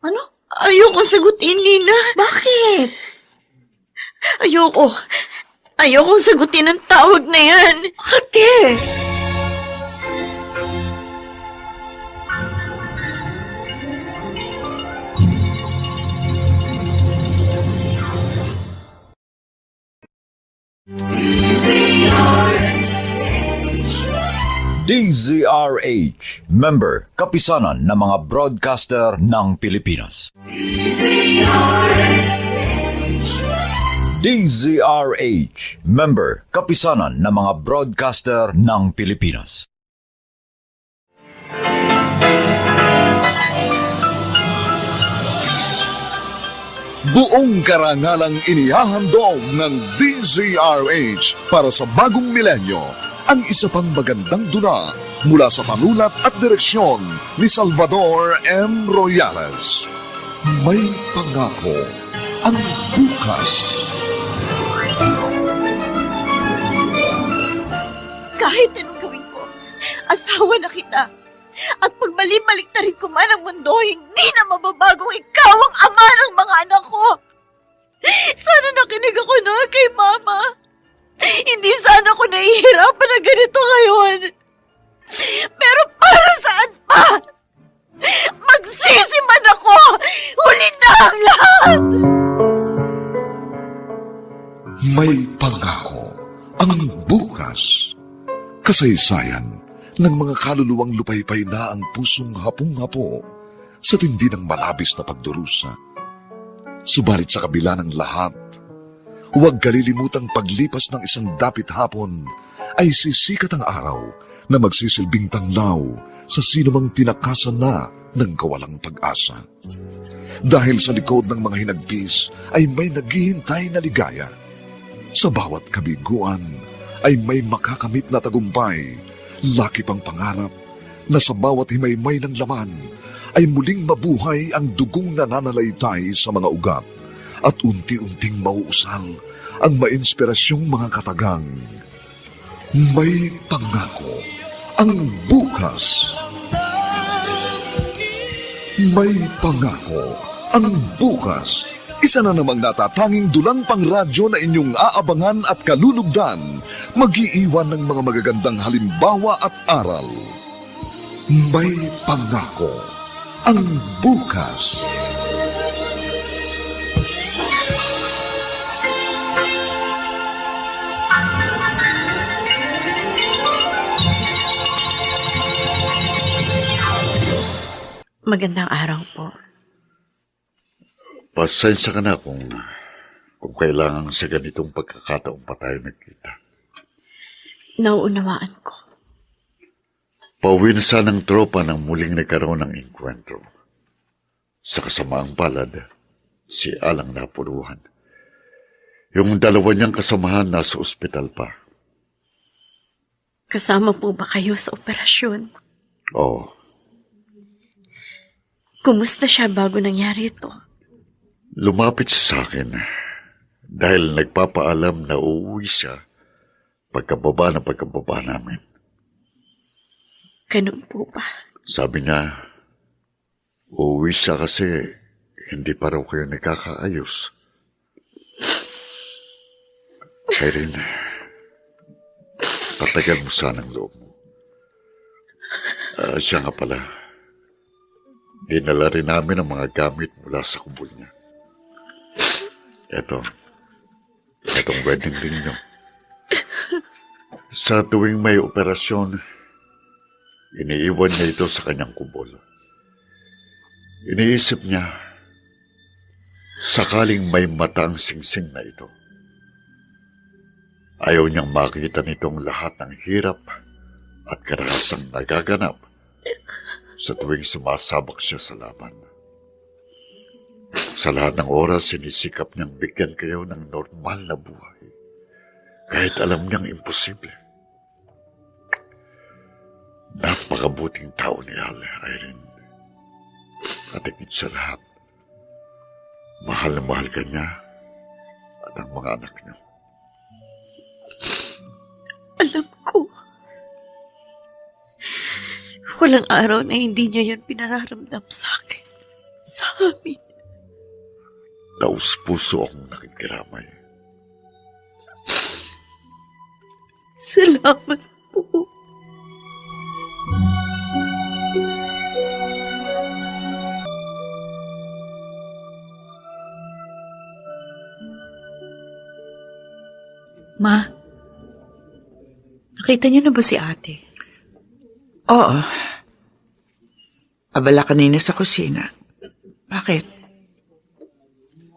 Ano? Ayoko sagutin, Nina. Bakit? Ayoko. Ayoko sagutin ang tawag na yan. Ate! DZRH, member, kapisanan ng mga broadcaster ng Pilipinas. DZRH, member, kapisanan ng mga broadcaster ng Pilipinas. Buong karangalang inihahandog ng DZRH para sa bagong milenyo ang isa pang magandang dula mula sa panulat at direksyon ni Salvador M. Royales. May pangako ang bukas. Kahit anong gawin ko, asawa na kita. At pag mali-baliktarin ko man ang mundo, hindi na mababagong ikaw ang ama ng mga anak ko. Sana nakinig ako na kay Mama. Hindi sana ako nahihirapan na ganito ngayon. Pero para saan pa? Magsisi man ako! Huli na ang lahat! May pangako ang bukas. Kasaysayan ng mga kaluluwang lupaypay na ang pusong hapong-hapo sa tindi ng malabis na pagdurusa. Subalit sa kabila ng lahat, huwag kalilimutang paglipas ng isang dapit hapon ay sisikat ang araw na magsisilbing tanglaw sa sinumang tinakasan na ng kawalang pag-asa. Dahil sa likod ng mga hinagpis ay may naghihintay na ligaya. Sa bawat kabiguan ay may makakamit na tagumpay, laki pang pangarap na sa bawat himaymay ng laman ay muling mabuhay ang dugong nananalaytay sa mga ugat at unti-unting mauusal ang mainspirasyong mga katagang. May pangako ang bukas. May pangako ang bukas. Isa na namang natatanging dulang pangradyo na inyong aabangan at kalulugdan, mag-iiwan ng mga magagandang halimbawa at aral. May pangako ang bukas. Magandang araw po. Pasensya ka na kung kailangan sa ganitong pagkakataon pa tayo nagkita. Nauunawaan ko. Pauwi na sanang tropa nang muling nagkaroon ng engkwentro. Sa kasamaang palad, si Alang napuruhan. Yung 2 niyang kasamahan nasa ospital pa. Kasama po ba kayo sa operasyon? Oo, Kumusta siya bago nangyari ito? lumapit siya sa akin dahil nagpapaalam na uuwi siya pagkababa namin. Ganun po ba? Sabi niya, uuwi siya kasi hindi pa raw kayo nakakaayos. Irene, tatagal mo sana ang loob mo. Siya nga pala, dinala rin namin ang mga gamit mula sa kubol niya. Etong wedding ring niyo. Sa tuwing may operasyon, iniiwan niya ito sa kanyang kubol. Iniisip niya, Sakaling may mata ang singsing na ito. Ayaw niyang makita nitong lahat ng hirap at karahasang nagaganap sa tuwing sumasabak siya sa laban. Sa lahat ng oras, sinisikap niyang bigyan kayo ng normal na buhay. Kahit alam niyang imposible. Napakabuting tao ni Al, Irene. At higit sa lahat, mahal na mahal ka niya at ang mga anak niyo. Alam ko. Walang araw na hindi niya yun pinararamdam sa akin. Sa amin. Taus-puso akong nakikiramay. Salamat po. Ma, nakita niyo na ba si ate? Oo. Abala kanina sa kusina. Bakit?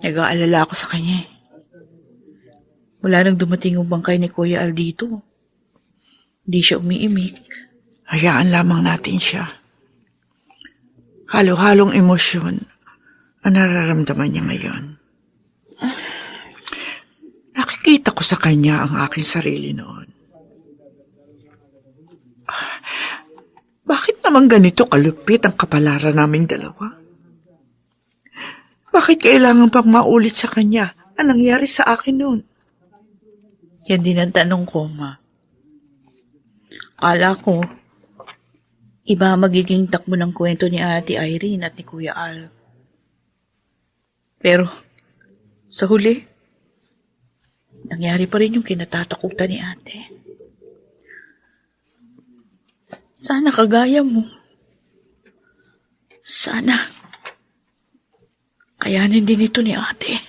Nag-aalala ako sa kanya eh. Wala nang dumating yung bangkay ni Kuya Al dito. Hindi siya umiimik. Hayaan lamang natin siya. Halo-halong emosyon ang nararamdaman niya ngayon. Nakikita ko sa kanya ang aking sarili noon. Bakit naman ganito kalupit ang kapalaran naming dalawa? Bakit kailangan pang maulit sa kanya ang nangyari sa akin noon? Yan din ang tanong ko, Ma. Akala ko, iba magiging takbo ng kwento ni Ate Irene at ni Kuya Al. Pero, sa huli, nangyari pa rin yung kinatatakutan ni Ate. Sana kagaya mo. Sana, kayanin din ito ni Ate.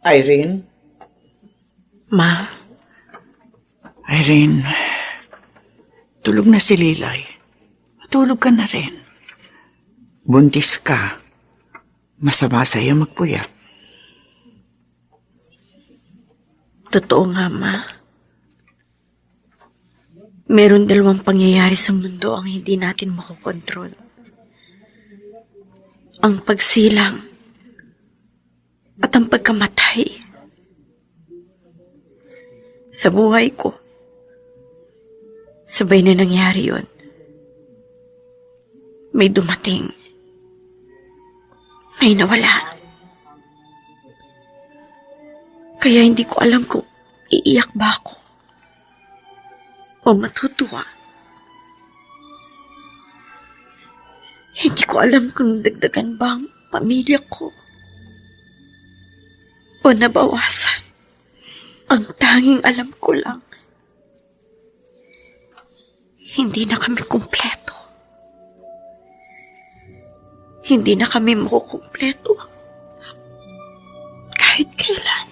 Irene? Ma, Irene, tulog na si Lilay. Matulog ka na rin. Buntis ka. Masama sa'yo magpuyat. totoo nga, Ma. Meron dalawang pangyayari sa mundo ang hindi natin makokontrol. Ang pagsilang at ang pagkamatay. Sa buhay ko, sabay na nangyari yon. May dumating. May nawala. Kaya hindi ko alam kung iiyak ba ako o matutuwa. Hindi ko alam kung dagdagan ba ang pamilya ko o nabawasan. Ang tanging alam ko lang, hindi na kami kumpleto. Hindi na kami makukumpleto kahit kailan.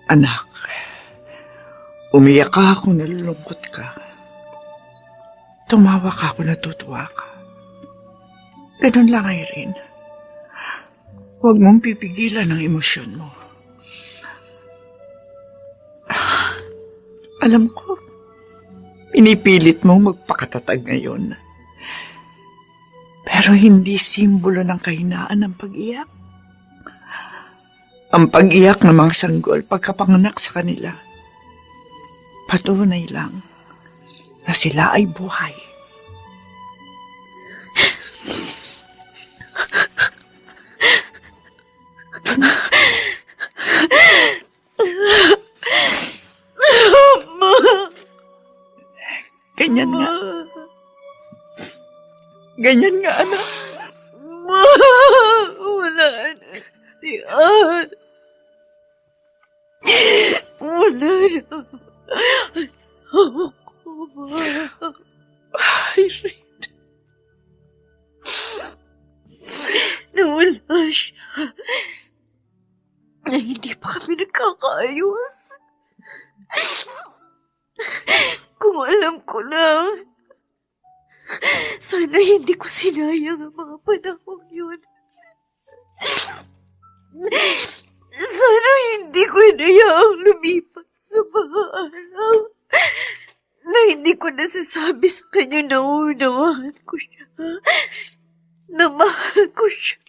Anak, umiyak ka kung nalulungkot ka. Tumawa ka kung natutuwa ka. Ganun lang, Irene. Huwag mong pipigilan ang emosyon mo. Alam ko, pinipilit mong magpakatatag ngayon. Pero hindi simbolo ng kahinaan ang pag-iyak. Ang pag-iyak ng mga sanggol pagkapanganak sa kanila, patunay lang na sila ay buhay. Ganyan nga. Ganyan nga, anak. Wala na si Ann. Wala na. Asawa ko, ma. Irene. Nawala siya. Na hindi pa kami nagkakaayos. Kung alam ko lang, sana hindi ko sinayang ang mga panahon yun. Sana hindi ko inayaang lumipas sa mga araw na hindi ko nasasabi sa kanya na uunawaan ko siya, na mahal ko siya,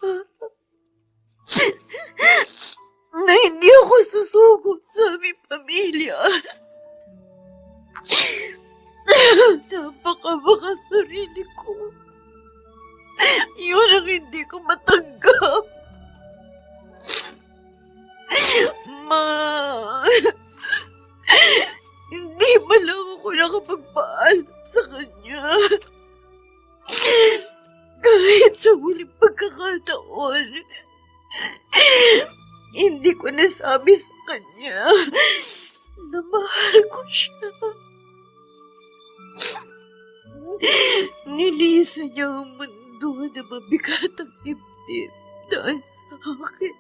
na hindi ako susugod sa aming pamilya. Napakabaka sarili ko. Yun ang hindi ko matanggap. Ma, hindi man lang ako nakapagpaalam sa kanya. Kahit sa huling pagkakataon, hindi ko nasabi sa kanya na mahal ko siya. Nilisa niya ang mundo na mabigat ang dibdib dahil sa akin.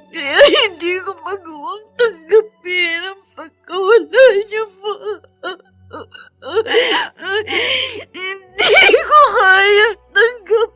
Kaya hindi ko magawang tanggapin ang pagkawala niya, ma. Hindi ko kaya tanggapin.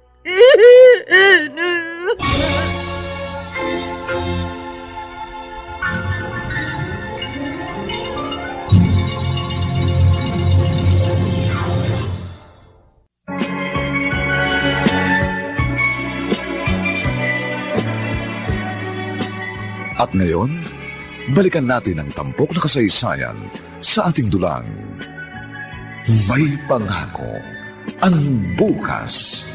At ngayon, balikan natin ang tampok na kasaysayan sa ating dulang. May pangako ang bukas.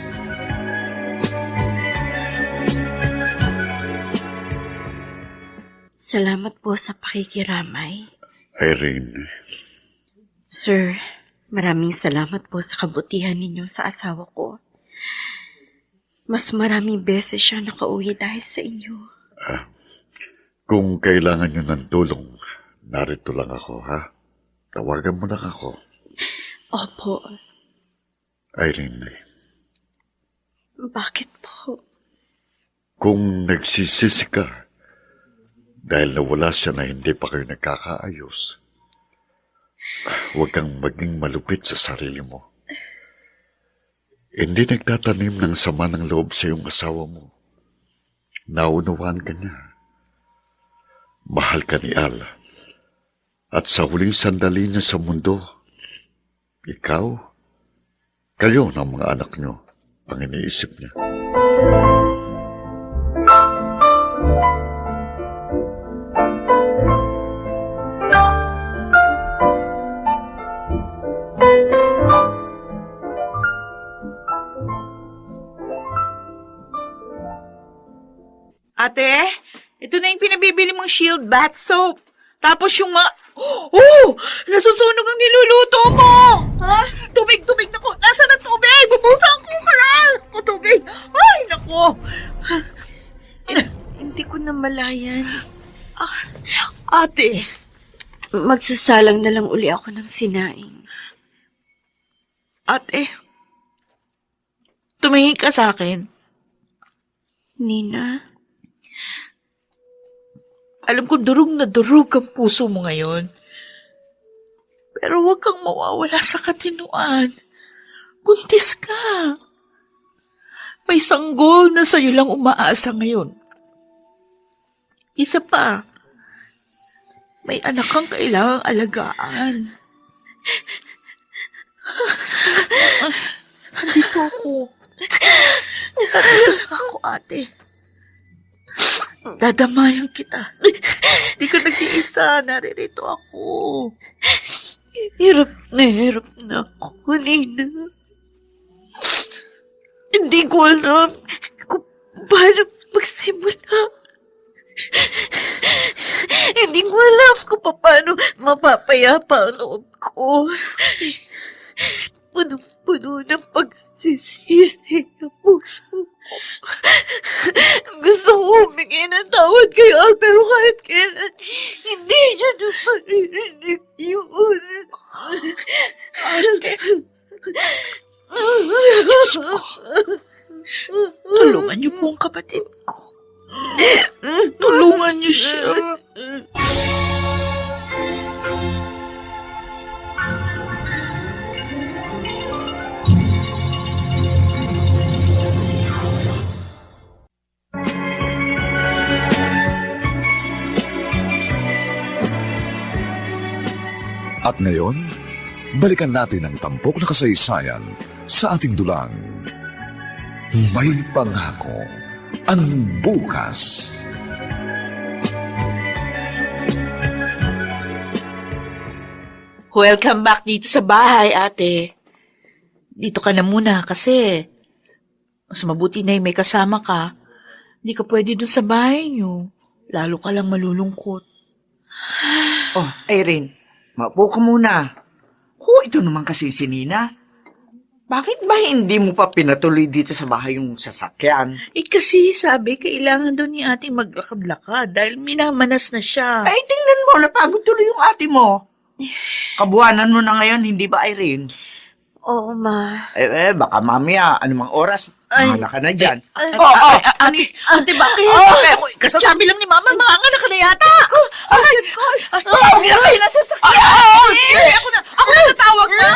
Salamat po sa pakikiramay. Irene, Sir, maraming salamat po sa kabutihan ninyo sa asawa ko. Mas maraming beses siya nakauwi dahil sa inyo. kung kailangan nyo ng tulong, narito lang ako, ha? Tawagan mo lang ako. Opo, Irene, bakit po? kung nagsisisi ka dahil nawala siya na hindi pa kayo nagkakaayos, huwag kang maging malupit sa sarili mo. Hindi nagtatanim ng sama ng loob sa iyong asawa mo. Naunawaan ka niya. Mahal ka ni Al. At sa huling sandali niya sa mundo, ikaw, kayo ng mga anak niyo ang iniisip niya. Ate, ito na yung pinabibili mong Shield bath soap. Tapos yung Oh! Nasusunog ang niluluto mo! Ha? Tubig na ko! Nasaan ang tubig? Bubusan ko ka lang! O, tubig! Ay, nako! Hindi ko na malayan. Ate, Magsasalang na lang uli ako ng sinaing. ate, tumingin ka sa akin. Nina, Alam ko durog na durog ang puso mo ngayon. Pero huwag kang mawawala sa katinuan. Buntis ka. May sanggol na sa'yo lang umaasa ngayon. Isa pa, may anak kang kailangang alagaan. Andito ako. Nandito ako, ate. Dadamayan kita. Di ka nag-iisa. Naririto ako. hirap na ako, Nina. Hindi ko alam kung paano magsimula. Hindi ko alam kung paano mapapayapa ang loob ko. Puno ng pagsisisi ang puso ko. Gusto ko humingi ng tawad kay Al, pero kahit kailan, hindi niya na maririnig yun. Ate. Diyos ko. Tulungan niyo po ang kapatid ko. Tulungan niyo siya. At ngayon, balikan natin ang tampok na kasaysayan sa ating dulang. May pangako ang bukas. Welcome back dito sa bahay, ate. Dito ka na muna kasi mas mabuti na yung may kasama ka. Hindi ka pwede dun sa bahay niyo. Lalo ka lang malulungkot. Oh, Irene, maupo ka muna. Ito naman kasi si Nina. Bakit ba hindi mo pa pinatuloy dito sa bahay yung sasakyan? Kasi sabi, kailangan daw ni ate maglakad-lakad dahil minamanas na siya. Ay, tingnan mo, napagod tuloy yung ate mo. Kabuhanan mo na ngayon, hindi ba, Irene? Oo, ma. Baka mamaya, anumang oras, mahala ka na dyan. Ate, bakit? Kasasabi lang ni Mama, mga anak ka na yata. Tawag na kayo na sasakyan! Sige, ako na tatawag na.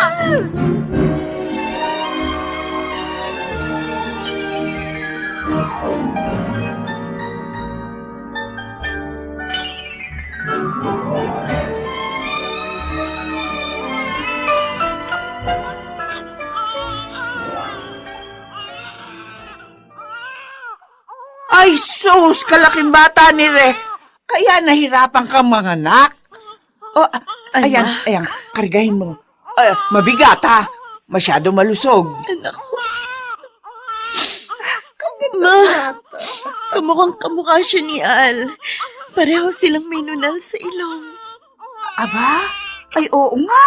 Ay, sus! Kalaking bata ni Re. Kaya nahirapan kang manganak. Ayan, kargahin mo. Mabigat, ha? Masyado malusog. Anak ko. Ma, kamukhang kamukha siya ni Al. Pareho silang may nunal sa ilong. Aba? Ay, oo nga.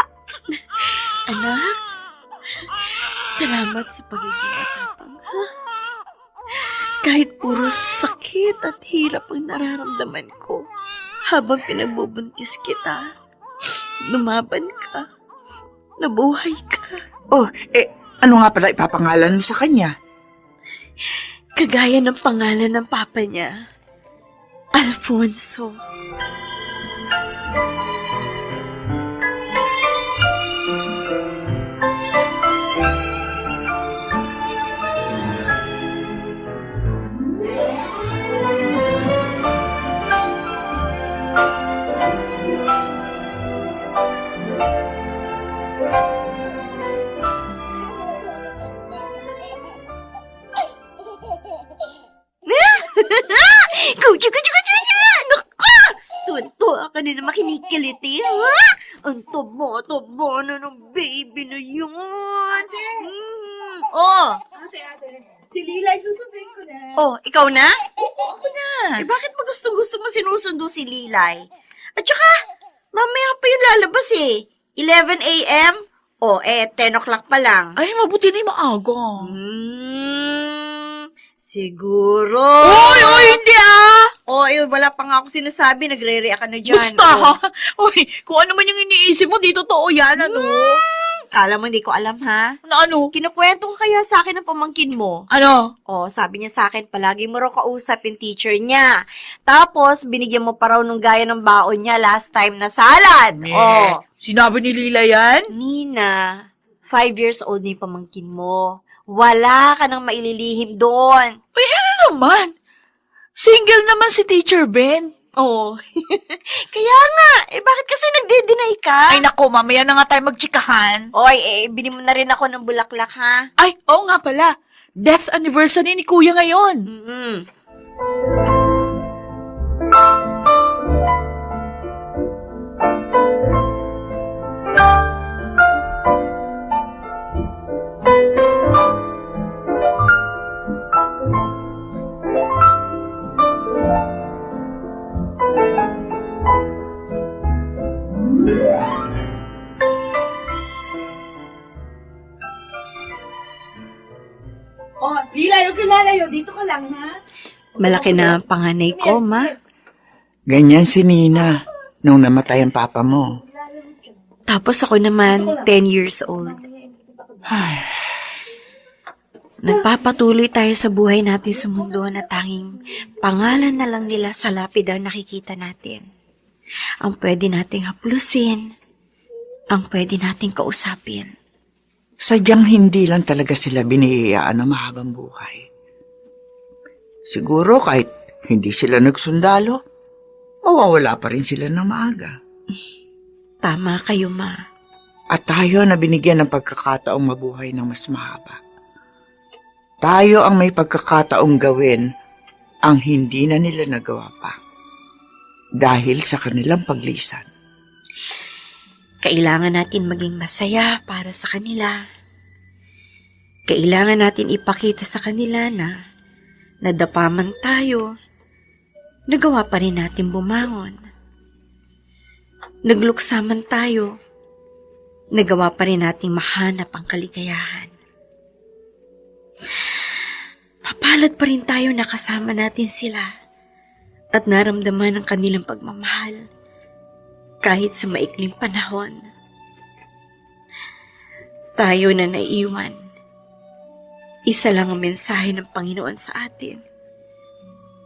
Anak, salamat sa pagiging matapang, ha? Kahit puro sakit at hirap ang nararamdaman ko habang pinagbubuntis kita, lumaban ka, nabuhay ka. Ano nga pala ipapangalan mo sa kanya? Kagaya ng pangalan ng papa niya, Alfonso. Kuchu! Naku! Tuwan-tuwa ka na naman kinikiliti, ha? Ang tobo na ng baby na yun. Si Lilay, susundin ko na. Oh, ikaw na? Ako na. Bakit mo gusto mo sinusundo si Lilay? At saka, mamaya pa yung lalabas 11 a.m.? 10 o'clock pa lang. Ay, mabuti na yung maaga. Siguro. Oy, hindi Wala pa nga ako sinasabi. Nagre-react ka na dyan. Basta ha? Oy, kung ano man yung iniisip mo, di totoo yan, ano? Kala mo hindi ko alam, ha? Na ano? Kinukwento ko kaya sa akin ng pamangkin mo. Ano? Sabi niya sa akin, palagi mo raw kausap yung teacher niya. Tapos, binigyan mo pa raw nung gaya ng baon niya last time na salad. Sinabi ni Lila yan? Nina, 5 years old na yung pamangkin mo. Wala ka nang maililihim doon. Ay, ano naman? Single naman si Teacher Ben. Kaya nga, bakit kasi nagde-deny ka? Ay, nako, mamaya na nga tayo magtsikahan. Bili mo na rin ako ng bulaklak, ha? Ay, oo nga pala. Death anniversary ni Kuya ngayon. Lila, yung kilalayo, dito ka lang, ha? Malaki na ang panganay ko, Ma. Ganyan si Nina nung namatay ang papa mo. Tapos ako naman, 10 years old. Ay, Nagpapatuloy tayo sa buhay natin sa mundo na tanging pangalan na lang nila sa lapid ang nakikita natin. Ang pwede nating haplusin, ang pwede nating kausapin. sadyang hindi lang talaga sila binihiyaan ng mahabang buhay. Siguro kahit hindi sila nagsundalo, mawawala pa rin sila ng maaga. Tama kayo, Ma. At tayo na binigyan ng pagkakataong mabuhay ng mas mahaba. Tayo ang may pagkakataong gawin ang hindi na nila nagawa pa. Dahil sa kanilang paglisan. Kailangan natin maging masaya para sa kanila. Kailangan natin ipakita sa kanila na nadapa man tayo, nagawa pa rin natin bumangon. Nagluksa man tayo, nagawa pa rin natin mahanap ang kaligayahan. Mapalad pa rin tayo na kasama natin sila at naramdaman ang kanilang pagmamahal kahit sa maikling panahon. Tayo na naiiwan. Isa lang ang mensahe ng Panginoon sa atin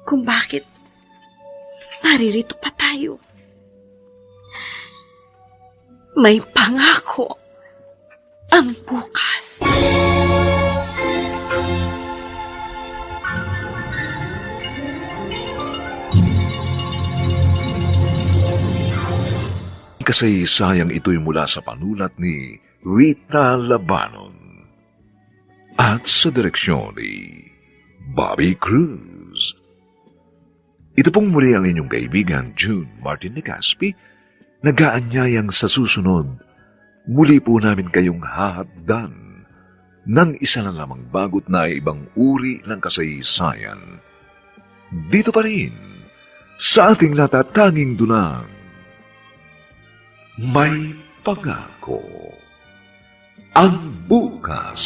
kung bakit naririto pa tayo. May pangako ang bukas. Kasaysayang ito'y mula sa panulat ni Rita Labanon at sa direksyon ni Bobby Cruz. Ito pong muli ang inyong kaibigan June Martin Legaspi, nag-aanyayang sa susunod, muli po namin kayong hahaddan ng isa na lamang bagot na ibang uri ng kasaysayan. Dito pa rin, sa ating natatanging dunang, may pangako ang bukas.